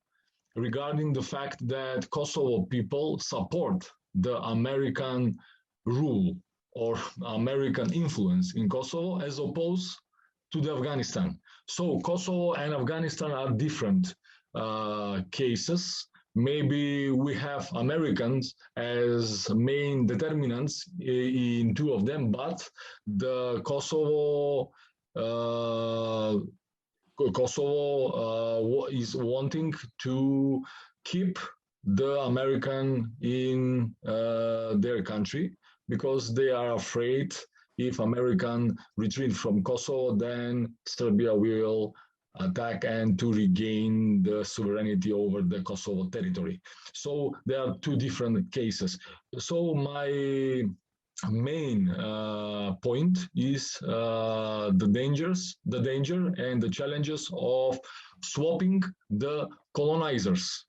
regarding the fact that Kosovo people support the American rule or American influence in Kosovo as opposed to the Afghanistan. So Kosovo and Afghanistan are different cases. Maybe we have Americans as main determinants in two of them, but the Kosovo is wanting to keep the American in their country because they are afraid if American retreat from Kosovo, then Serbia will attack and to regain the sovereignty over the Kosovo territory. So there are two different cases. So my main point is the danger and the challenges of swapping the colonizers.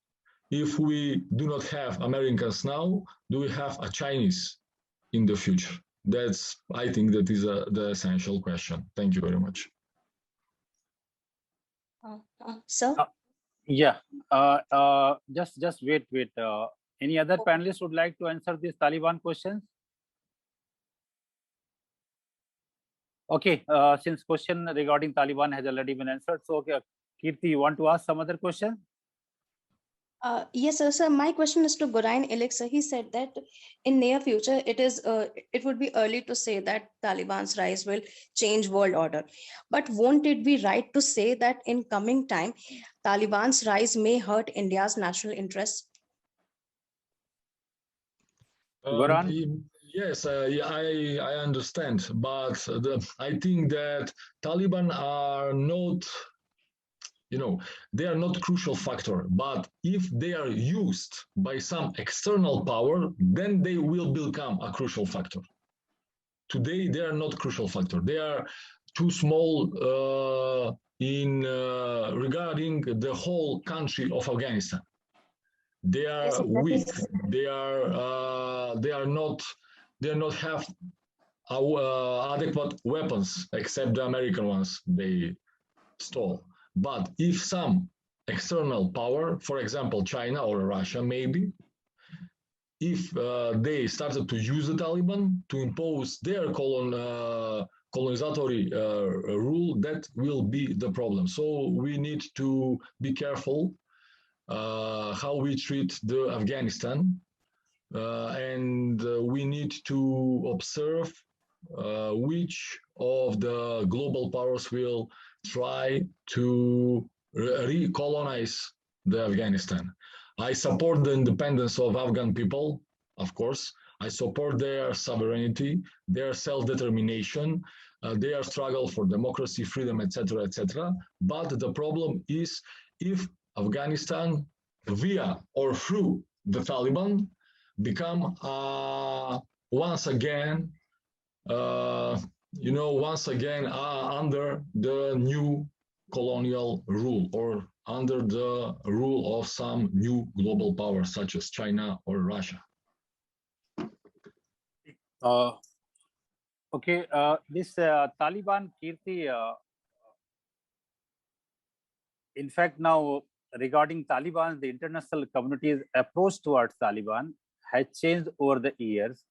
If we do not have Americans now, do we have a Chinese in the future? That's, I think, that is the essential question. Thank you very much. Sir? Yeah, just wait. Any other panelists would like to answer these Taliban questions? Okay, since question regarding Taliban has already been answered, so okay, Kirti, you want to ask some other question? Yes, sir. So my question is to Gorain Ilik. So he said that in near future, it would be early to say that Taliban's rise will change world order. But won't it be right to say that in coming time, Taliban's rise may hurt India's national interests? Goran? Yes, I understand, but I think that Taliban are not, they are not crucial factor, but if they are used by some external power, then they will become a crucial factor. Today, they are not crucial factor. They are too small regarding the whole country of Afghanistan. They are weak. They are not have adequate weapons except the American ones they stole. But if some external power, for example, China or Russia, maybe, if they started to use the Taliban to impose their colonizatory rule, that will be the problem. So we need to be careful how we treat the Afghanistan, and we need to observe which of the global powers will try to recolonize the Afghanistan. I support the independence of Afghan people, of course. I support their sovereignty, their self-determination, their struggle for democracy, freedom, etc., etc. But the problem is if Afghanistan, via or through the Taliban, become once again under the new colonial rule or under the rule of some new global powers such as China or Russia. Okay, this Taliban, Kirti, in fact, now regarding Taliban, the international community's approach towards Taliban has changed over the years.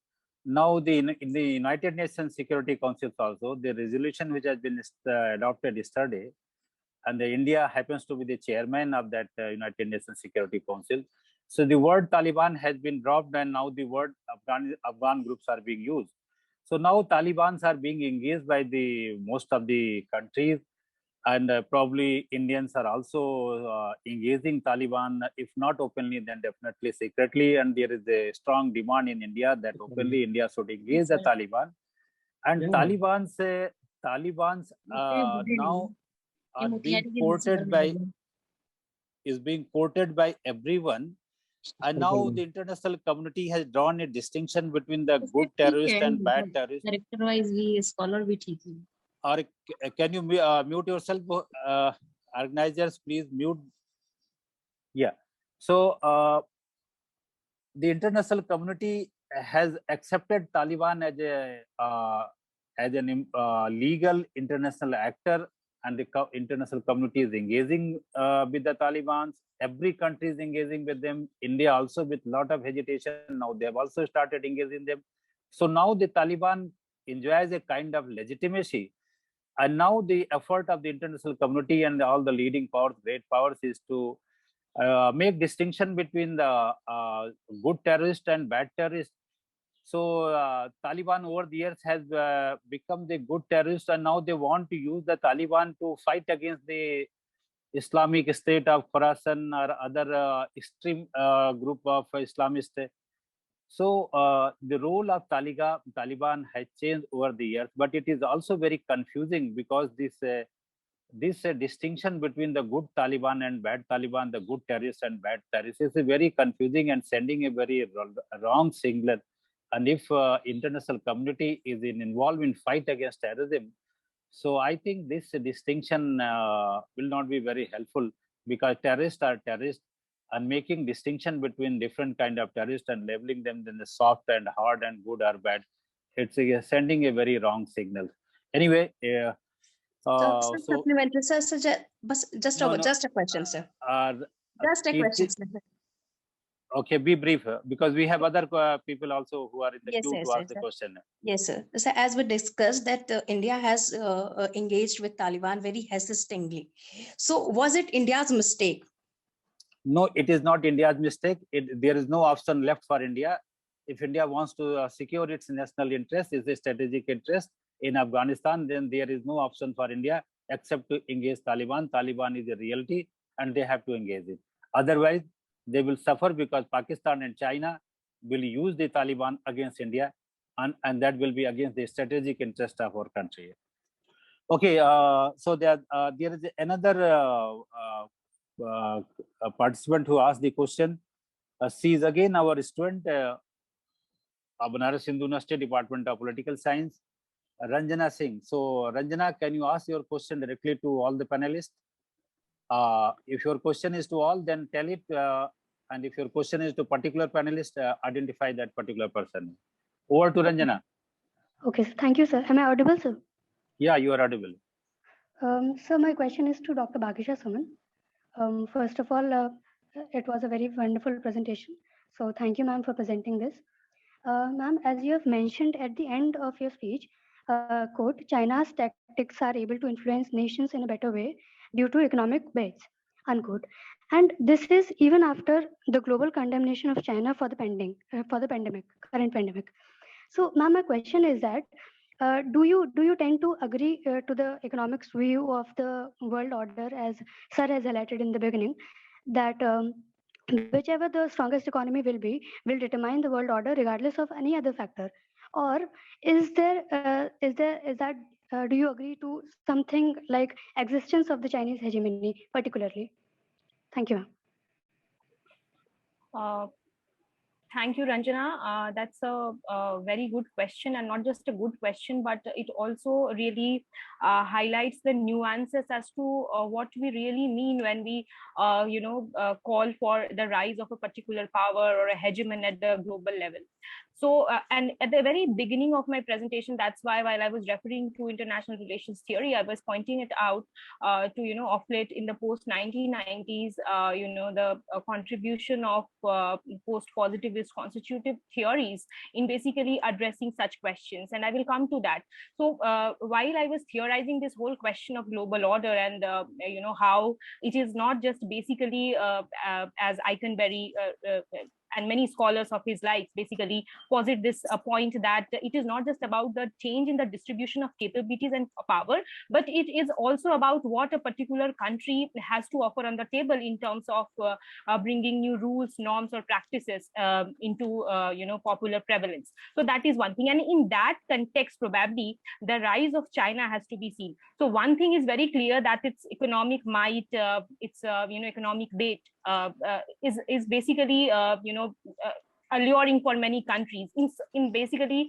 Now, in the United Nations Security Council also, the resolution which has been adopted yesterday, and India happens to be the chairman of that United Nations Security Council. So the word Taliban has been dropped, and now the word Afghan groups are being used. So now Talibans are being engaged by the most of the countries, and probably Indians are also engaging Taliban, if not openly, then definitely secretly. And there is a strong demand in India that openly India should engage the Taliban. And Talibans now are being courted by everyone. And now the international community has drawn a distinction between the good terrorist and bad terrorist. Character-wise, we scholar we ठीक है. Or can you mute yourself? Organizers, please mute. Yeah. So the international community has accepted Taliban as an legal international actor, and the international community is engaging with the Taliban. Every country is engaging with them. India also, with a lot of hesitation. Now they have also started engaging them. So now the Taliban enjoys a kind of legitimacy. And now the effort of the international community and all the leading powers, great powers, is to make distinction between the good terrorist and bad terrorist. So Taliban over the years has become the good terrorist, and now they want to use the Taliban to fight against the Islamic State of Khorasan or other extreme group of Islamists. So the role of Taliban has changed over the years, but it is also very confusing because this distinction between the good Taliban and bad Taliban, the good terrorists and bad terrorists, is very confusing and sending a very wrong signal. And if international community is involved in fight against terrorism, so I think this distinction will not be very helpful, because terrorists are terrorists, and making distinction between different kind of terrorists and labeling them in the soft and hard and good or bad, it's sending a very wrong signal. Anyway. Supplementary, sir. Just a question, sir. Just a question, sir. Okay, be brief, because we have other people also who are in the queue to ask the question. Yes, sir. So as we discussed that India has engaged with Taliban very hesitantly. So was it India's mistake? No, it is not India's mistake. There is no option left for India. If India wants to secure its national interest, its strategic interest in Afghanistan, then there is no option for India except to engage Taliban. Taliban is a reality, and they have to engage it. Otherwise, they will suffer, because Pakistan and China will use the Taliban against India, and that will be against the strategic interest of our country. Okay, so there is another participant who asked the question. She is again our student of Banaras Hindu University, Department of Political Science, Ranjana Singh. So Ranjana, can you ask your question directly to all the panelists? If your question is to all, then tell it. And if your question is to particular panelist, identify that particular person. Over to Ranjana. Okay, thank you, sir. Am I audible, sir? Yeah, you are audible. So my question is to Dr. Bhagishya Suman. First of all, it was a very wonderful presentation. So thank you, ma'am, for presenting this. Ma'am, as you have mentioned at the end of your speech, quote, China's tactics are able to influence nations in a better way due to economic bets, unquote. And this is even after the global condemnation of China for the current pandemic. So, ma'am, my question is that do you tend to agree to the economics view of the world order, as Sir has highlighted in the beginning, that whichever the strongest economy will determine the world order regardless of any other factor? Or is that do you agree to something like existence of the Chinese hegemony particularly? Thank you, ma'am. Thank you, Ranjana. That's a very good question, and not just a good question, but it also really highlights the nuances as to what we really mean when we, call for the rise of a particular power or a hegemon at the global level. So, and at the very beginning of my presentation, that's why while I was referring to international relations theory, I was pointing it out to, of late in the post-1990s, the contribution of post-positivist constitutive theories in basically addressing such questions. And I will come to that. So while I was theorizing this whole question of global order and, how it is not just basically as Eikenberry and many scholars of his likes basically posit this point that it is not just about the change in the distribution of capabilities and power, but it is also about what a particular country has to offer on the table in terms of bringing new rules, norms, or practices into popular prevalence. So that is one thing, and in that context, probably the rise of China has to be seen. So one thing is very clear, that its economic might, its economic weight is basically alluring for many countries in basically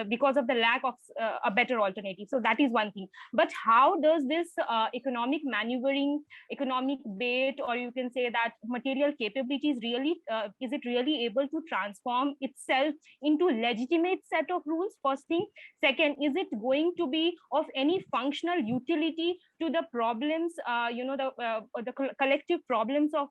because of the lack of a better alternative. So that is one thing. But how does this economic maneuvering, economic bait, or you can say that material capabilities really, is it really able to transform itself into legitimate set of rules? First thing. Second, is it going to be of any functional utility to the problems, the collective problems of,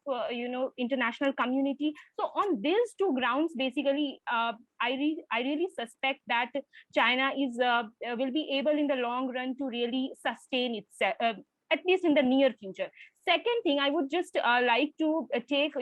international community? So on these two grounds, basically, I really suspect that China will be able in the long run to really sustain itself, at least in the near future. Second thing, I would just like to take, a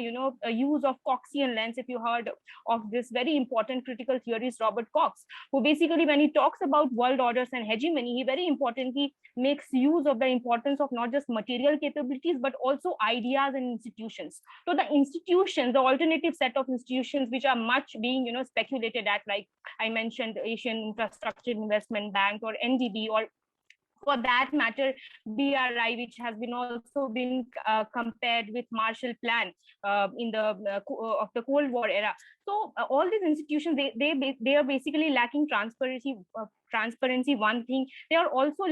use of Coxian lens. If you heard of this very important critical theorist, Robert Cox, who basically, when he talks about world orders and hegemony, he very importantly makes use of the importance of not just material capabilities, but also ideas and institutions. So the institutions, the alternative set of institutions, which are much being, speculated at, like I mentioned, Asian Infrastructure Investment Bank or NDB, or for that matter, BRI, which has been also been compared with Marshall Plan in the of the Cold War era. So all these institutions, they are basically lacking transparency. One thing, they are also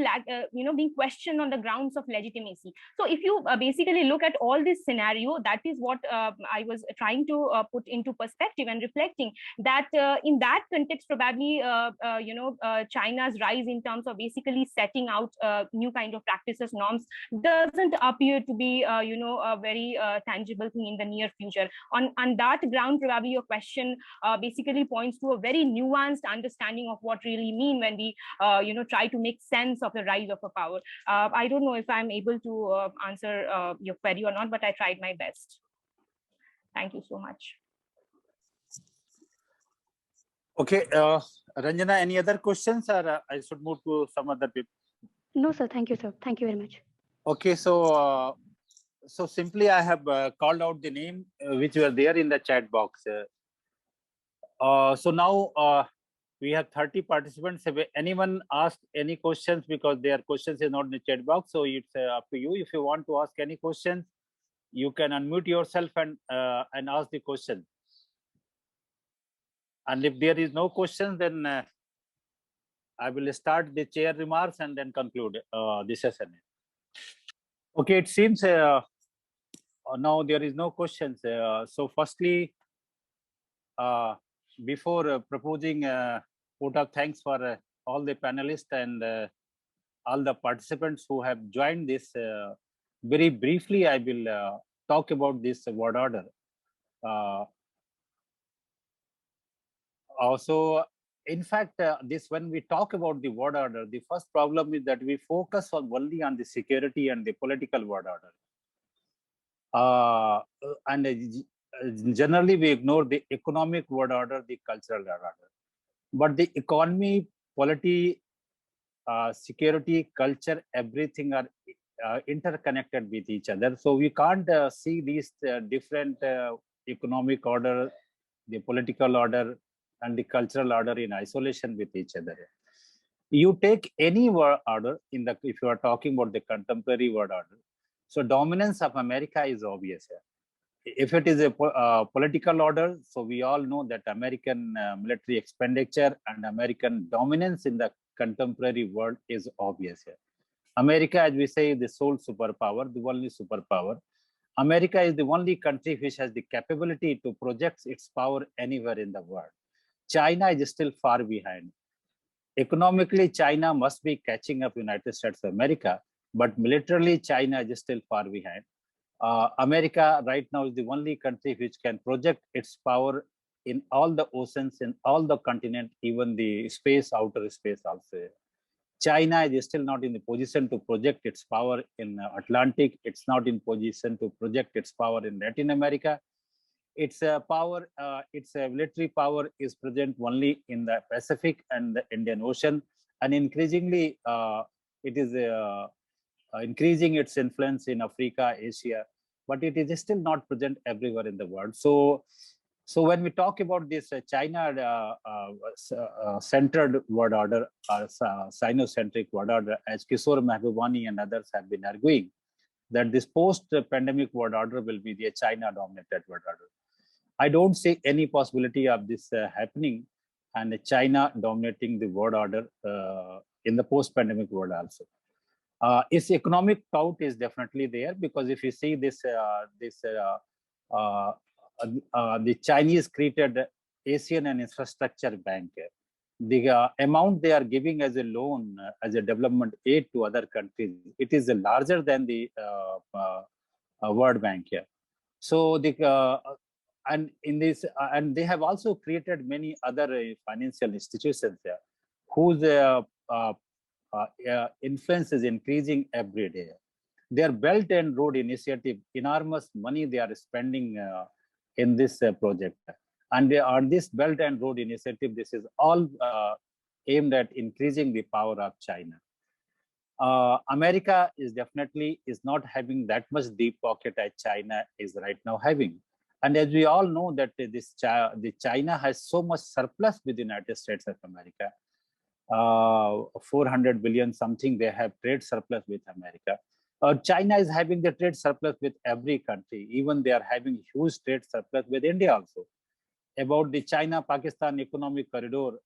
being questioned on the grounds of legitimacy. So if you basically look at all this scenario, that is what I was trying to put into perspective and reflecting that in that context, probably China's rise in terms of basically setting out new kind of practices, norms, doesn't appear to be a very tangible thing in the near future. On that ground, probably your question basically points to a very nuanced understanding of what really mean when we try to make sense of the rise of a power. I don't know if I'm able to answer your query or not, but I tried my best. Thank you so much. Okay, Ranjana, any other questions, or I should move to some other people? No, sir. Thank you, sir. Thank you very much. Okay, so so simply I have called out the name which were there in the chat box. So now we have 30 participants. Have anyone asked any questions? Because their questions is not in the chat box, so it's up to you. If you want to ask any questions, you can unmute yourself and ask the question. And if there is no question, then I will start the chair remarks and then conclude the session. Okay, it seems now there is no questions. So firstly, before proposing vote of thanks for all the panelists and all the participants who have joined this, very briefly, I will talk about this word order. Also, in fact, when we talk about the word order, the first problem is that we focus only on the security and the political word order. And generally, we ignore the economic word order, the cultural word order. But the economy, polity, security, culture, everything are interconnected with each other. So we can't see these different economic order, the political order, and the cultural order in isolation with each other. You take any word order if you are talking about the contemporary word order. So dominance of America is obvious here. If it is a political order, so we all know that American military expenditure and American dominance in the contemporary world is obvious here. America, as we say, is the sole superpower, the only superpower. America is the only country which has the capability to project its power anywhere in the world. China is still far behind. Economically, China must be catching up United States of America, but militarily, China is still far behind. America right now is the only country which can project its power in all the oceans, in all the continent, even the space, outer space also. China is still not in the position to project its power in Atlantic. It's not in position to project its power in Latin America. Its power, its military power is present only in the Pacific and the Indian Ocean, and increasingly it is increasing its influence in Africa, Asia, but it is still not present everywhere in the world. So when we talk about this China centered word order or Sino-centric word order, as Kishore Mahbubani and others have been arguing, that this post-pandemic word order will be the China-dominated word order. I don't see any possibility of this happening and China dominating the world order in the post-pandemic world also. Its economic clout is definitely there, because if you see this, the Chinese created Asian and Infrastructure Bank. The amount they are giving as a loan, as a development aid to other countries, it is larger than the World Bank here. So the and in this, and they have also created many other financial institutions there, whose influence is increasing every day. Their Belt and Road Initiative, enormous money they are spending in this project. And on this Belt and Road Initiative, this is all aimed at increasing the power of China. America is definitely not having that much deep pocket as China is right now having. And as we all know that the China has so much surplus with the United States of America. 400 billion something they have trade surplus with America. China is having the trade surplus with every country. Even they are having huge trade surplus with India also. About the China-Pakistan economic corridor,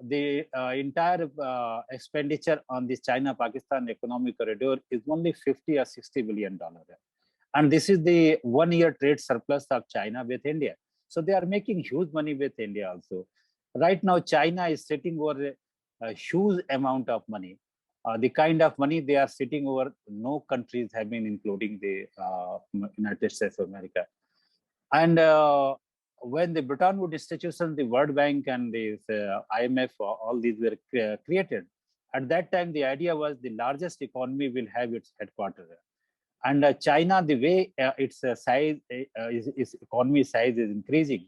the entire expenditure on this China-Pakistan economic corridor is only 50 or 60 billion dollars. And this is the 1 year trade surplus of China with India. So they are making huge money with India also. Right now, China is sitting over a huge amount of money. The kind of money they are sitting over, no countries have been, including the United States of America. And when the Bretton Woods institutions, the World Bank and the IMF, all these were created, at that time, the idea was the largest economy will have its headquarters. And China, the way its size, its economy size is increasing.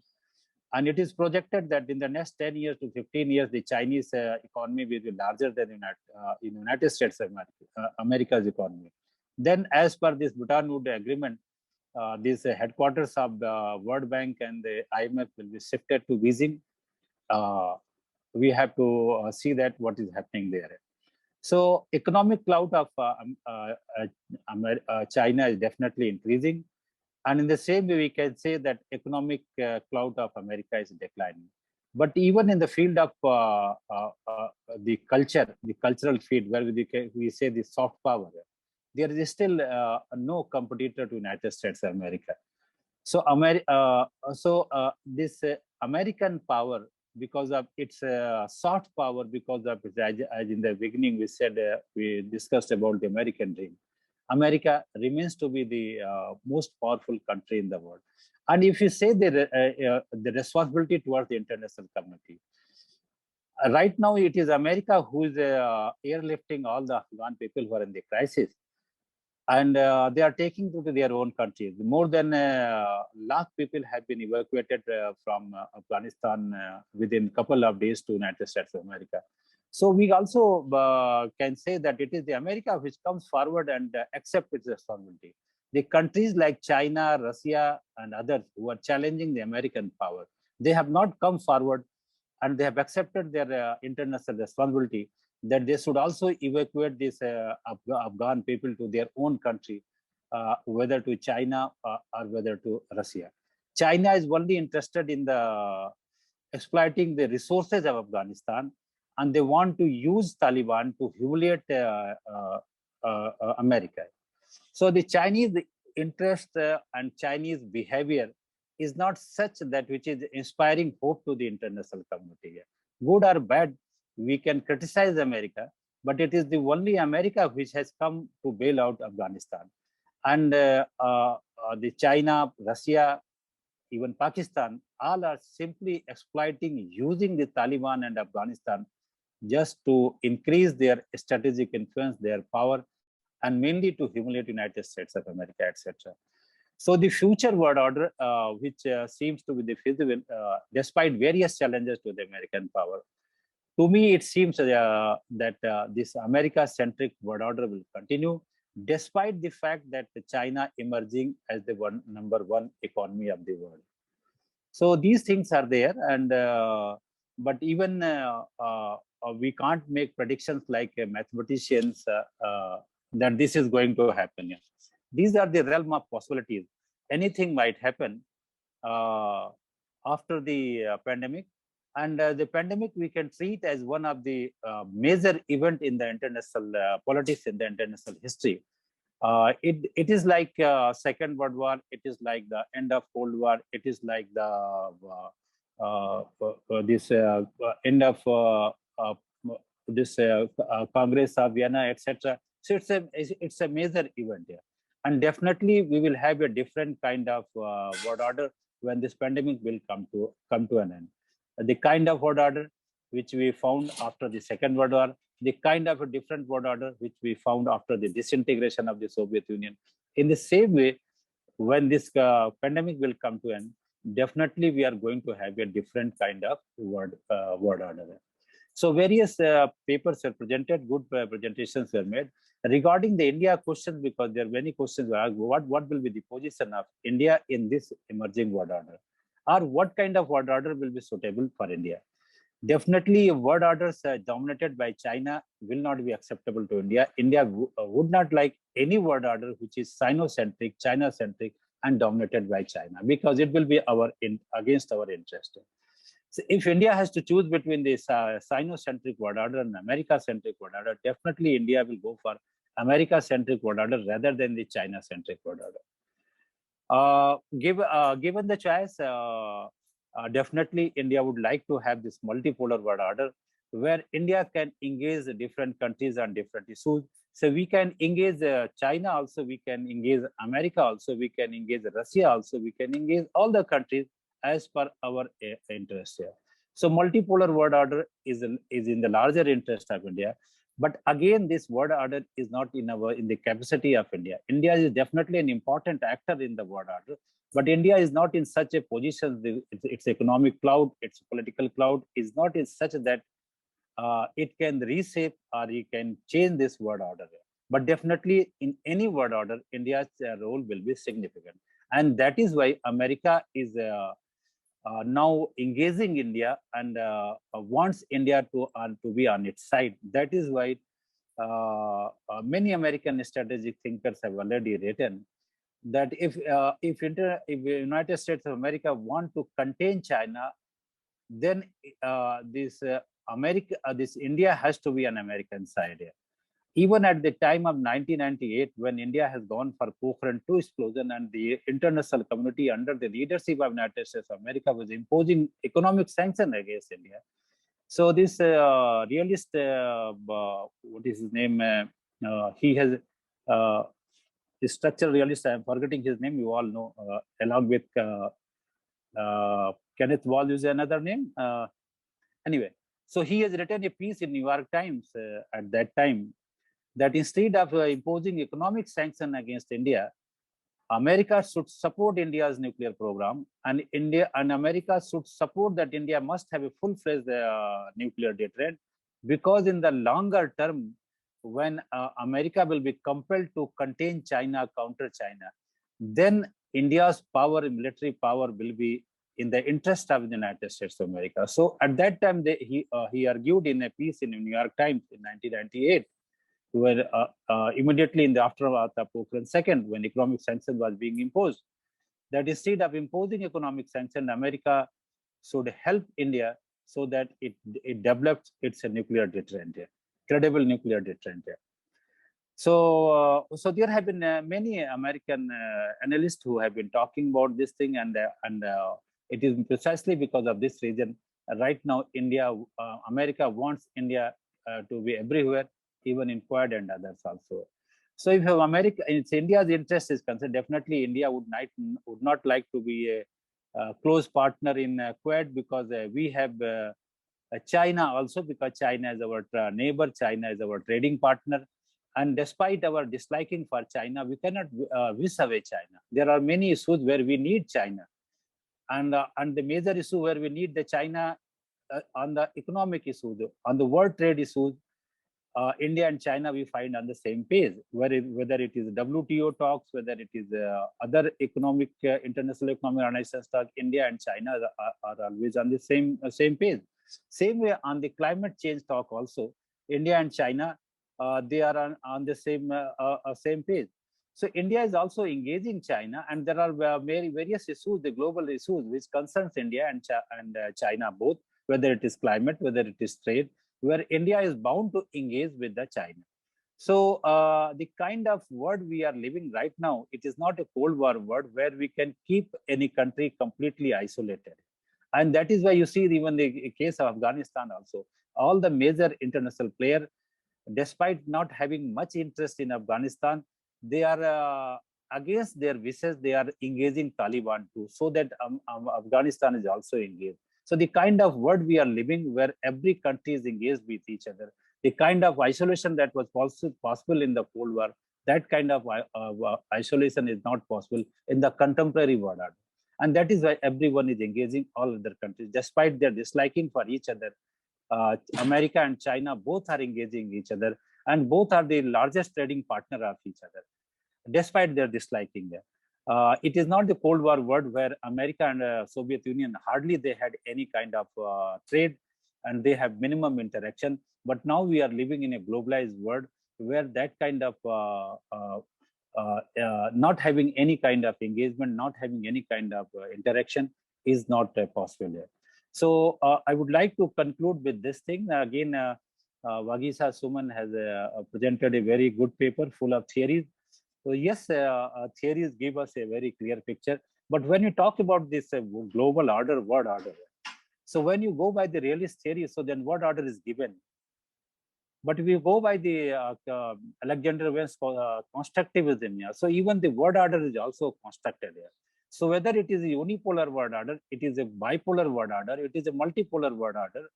And it is projected that in the next 10 years to 15 years, the Chinese economy will be larger than in United States of America's economy. Then, as per this Bretton Woods agreement, these headquarters of the World Bank and the IMF will be shifted to Beijing. We have to see that what is happening there. So economic clout of China is definitely increasing. And in the same way, we can say that economic clout of America is declining. But even in the field of the cultural field, where we say the soft power, there is still no competitor to United States of America. So this American power, because of its soft power, because of its, as in the beginning we said, we discussed about the American dream. America remains to be the most powerful country in the world. And if you say the responsibility towards the international community, right now it is America who is airlifting all the Afghan people who are in the crisis. And they are taking to their own countries. More than lakh people have been evacuated from Afghanistan within a couple of days to United States of America. So we also can say that it is the America which comes forward and accepts its responsibility. The countries like China, Russia, and others who are challenging the American power, they have not come forward and they have accepted their international responsibility that they should also evacuate these Afghan people to their own country, whether to China or whether to Russia. China is only interested in the exploiting the resources of Afghanistan, and they want to use Taliban to humiliate America. So the Chinese interest and Chinese behavior is not such that which is inspiring hope to the international community. Good or bad, we can criticize America, but it is the only America which has come to bail out Afghanistan. And the China, Russia, even Pakistan, all are simply exploiting, using the Taliban and Afghanistan just to increase their strategic influence, their power, and mainly to humiliate United States of America, etc. So the future world order, which seems to be the feasible, despite various challenges to the American power, to me, it seems that this America-centric world order will continue, despite the fact that China emerging as the number one economy of the world. So these things are there, and but even we can't make predictions like mathematicians that this is going to happen. These are the realm of possibilities. Anything might happen. after the pandemic. And the pandemic we can treat as one of the major event in the international politics, in the international history. It is like Second World War. It is like the end of Cold War. It is like the this end of this Congress of Vienna, etc. So it's a major event here, and definitely we will have a different kind of world order when this pandemic will come to an end. The kind of world order which we found after the Second World War, the kind of a different world order which we found after the disintegration of the Soviet Union. In the same way, when this pandemic will come to an end, definitely we are going to have a different kind of world order. So various papers were presented, good presentations were made regarding the India question, because there are many questions were asked. What will be the position of India in this emerging world order, or what kind of world order will be suitable for India? Definitely, world orders dominated by China will not be acceptable to India. India would not like any world order which is Sino-centric, China-centric, and dominated by China, because it will be against our interest. So if India has to choose between this Sino-centric world order and America-centric world order, definitely India will go for America-centric world order rather than the China-centric world order. Given the choice, definitely India would like to have this multipolar world order where India can engage different countries on different issues. So we can engage China also, we can engage America also, we can engage Russia also, we can engage all the countries as per our interest here. So multipolar world order is in the larger interest of India. But again, this world order is not in the capacity of India. India is definitely an important actor in the world order, but India is not in such a position. Its economic cloud, its political cloud is not in such that it can reshape or it can change this world order. But definitely in any world order, India's role will be significant. And that is why America is now engaging India and wants India to be on its side. That is why many American strategic thinkers have already written that if the United States of America want to contain China, then this India has to be on American side here. Even at the time of 1998, when India has gone for Pokhran 2 explosion and the international community under the leadership of United States of America was imposing economic sanctions against India. So this realist, what is his name? He has the structural realist. I'm forgetting his name. You all know, along with Kenneth Wall is another name. Anyway, so he has written a piece in New York Times at that time that instead of imposing economic sanction against India, America should support India's nuclear program, and America should support that India must have a full-fledged nuclear deterrent, because in the longer term, when America will be compelled to contain China, counter China, then India's military power will be in the interest of the United States of America. So at that time, he argued in a piece in the New York Times in 1998, where immediately in the aftermath of Pokhran II, when economic sanction was being imposed, that instead of imposing economic sanction, America should help India so that it develops its nuclear deterrent, credible nuclear deterrent. So, so there have been many American analysts who have been talking about this thing, and it is precisely because of this reason. Right now, America wants India to be everywhere, even in Quad and others also. So if America, it's India's interest is concerned, definitely India would not like to be a close partner in Quad, because we have China also, because China is our neighbor, China is our trading partner. And despite our disliking for China, we cannot wish away China. There are many issues where we need China. And the major issue where we need the China on the economic issues, on the world trade issues, India and China we find on the same page, whether it is WTO talks, whether it is other economic international economic organizations talk, India and China are always on the same page. Same way on the climate change talk also, India and China they are on the same page. So India is also engaging China, and there are various issues, the global issues which concerns India and China both, whether it is climate, whether it is trade, where India is bound to engage with the China. So the kind of world we are living right now, it is not a Cold War world where we can keep any country completely isolated. And that is why you see even the case of Afghanistan also, all the major international players, despite not having much interest in Afghanistan, they are against their wishes, they are engaging Taliban too, so that Afghanistan is also engaged. So the kind of world we are living where every country is engaged with each other, the kind of isolation that was possible in the Cold War, that kind of isolation is not possible in the contemporary world. And that is why everyone is engaging all other countries, despite their disliking for each other. America and China both are engaging each other, and both are the largest trading partner of each other, despite their disliking them. It is not the Cold War world where America and Soviet Union hardly they had any kind of trade, and they have minimum interaction. But now we are living in a globalized world where that kind of not having any kind of engagement, not having any kind of interaction is not possible here. So I would like to conclude with this thing. Again, Vageesha Suman has presented a very good paper full of theories. So yes, theories give us a very clear picture. But when you talk about this global order, world order, so when you go by the realist theory, so then world order is given. But if you go by the Alexander West's constructivism, yeah, so even the world order is also constructed here. So whether it is a unipolar world order, it is a bipolar world order, it is a multipolar world order,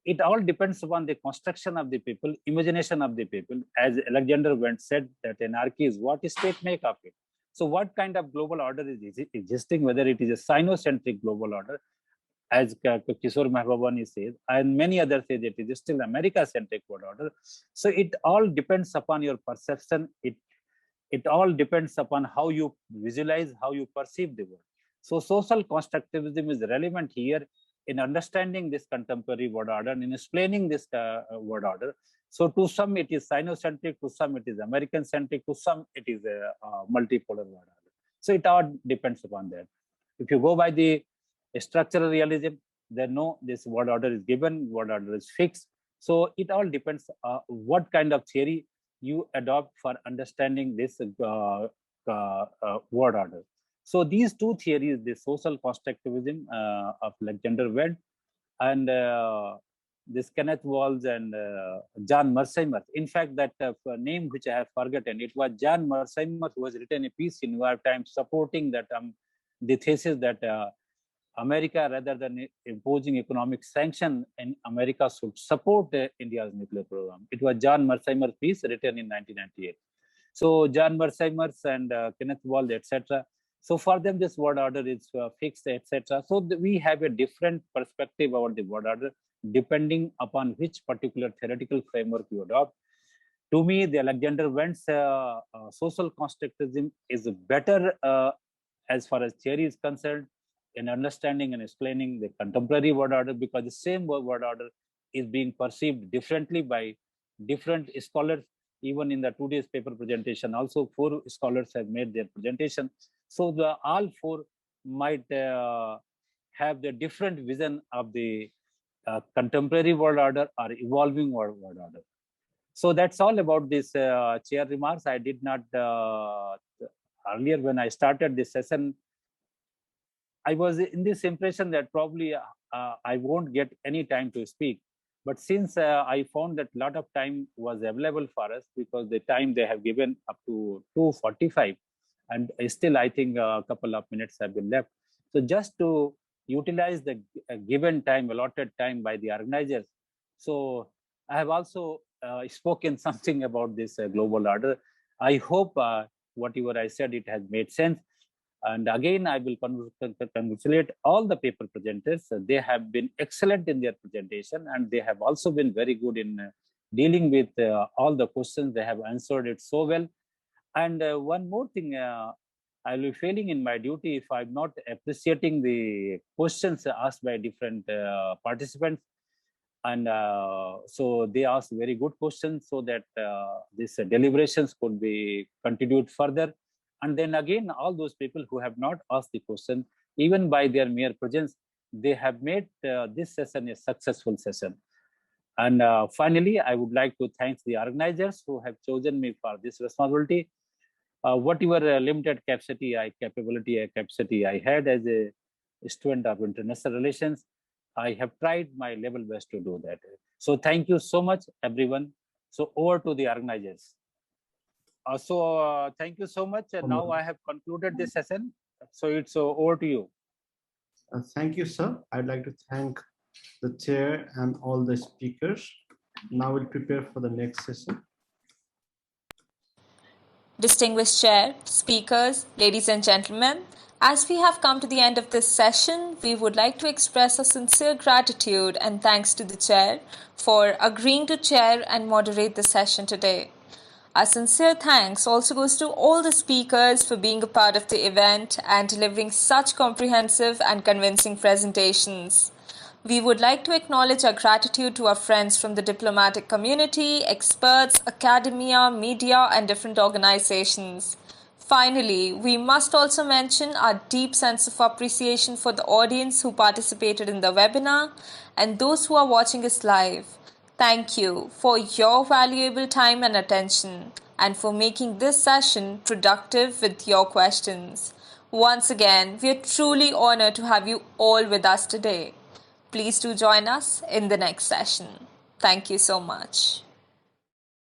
it all depends upon the construction of the people, imagination of the people. As Alexander Went said, that anarchy is what state make of it. So what kind of global order is existing, whether it is a Sinocentric global order, as Kishore Mahbubani says, and many others say that it is still America-centric world order. So it all depends upon your perception. It all depends upon how you visualize, how you perceive the world. So social constructivism is relevant here in understanding this contemporary world order and in explaining this world order. So to some it is Sinocentric, to some it is American-centric, to some it is a multipolar world order. So it all depends upon that. If you go by the structural realism, then no, this world order is given, world order is fixed. So it all depends what kind of theory you adopt for understanding this world order. So these two theories, the social constructivism of Alexander Went and this Kenneth Walls and John Mearsheimer. In fact, that name which I have forgotten, it was John Mearsheimer who has written a piece in New York Times supporting that the thesis that America, rather than imposing economic sanction, and America should support India's nuclear program. It was John Mearsheimer's piece written in 1998. So John Mearsheimer and Kenneth Walls, etc. So for them, this world order is fixed, etc. So we have a different perspective about the world order, depending upon which particular theoretical framework you adopt. To me, the Alexander Went's social constructivism is better as far as theory is concerned, in understanding and explaining the contemporary world order, because the same world order is being perceived differently by different scholars. Even in the today's paper presentation, also 4 scholars have made their presentation. So all 4 might have the different vision of the contemporary world order or evolving world order. So that's all about this chair remarks. I did not, earlier when I started this session, I was in this impression that probably I won't get any time to speak. But since I found that a lot of time was available for us, because the time they have given up to 2:45, and still I think a couple of minutes have been left. So just to utilize the given time, allotted time by the organizers. So I have also spoken something about this global order. I hope whatever I said, it has made sense. And again, I will congratulate all the paper presenters. They have been excellent in their presentation, and they have also been very good in dealing with all the questions. They have answered it so well. And one more thing, I will be failing in my duty if I'm not appreciating the questions asked by different participants. And so they asked very good questions so that these deliberations could be continued further. And then again, all those people who have not asked the question, even by their mere presence, they have made this session a successful session. And finally, I would like to thank the organizers who have chosen me for this responsibility. Whatever limited capacity I had as a student of international relations, I have tried my level best to do that. So thank you so much, everyone. So over to the organizers. Thank you so much. And now I have concluded this session. So it's over to you. Thank you, sir. I'd like to thank the chair and all the speakers. Now we'll prepare for the next session. Distinguished chair, speakers, ladies and gentlemen, as we have come to the end of this session, we would like to express a sincere gratitude and thanks to the chair for agreeing to chair and moderate the session today. Our sincere thanks also goes to all the speakers for being a part of the event and delivering such comprehensive and convincing presentations. We would like to acknowledge our gratitude to our friends from the diplomatic community, experts, academia, media, and different organizations. Finally, we must also mention our deep sense of appreciation for the audience who participated in the webinar and those who are watching us live. Thank you for your valuable time and attention and for making this session productive with your questions. Once again, we are truly honored to have you all with us today. Please do join us in the next session. Thank you so much.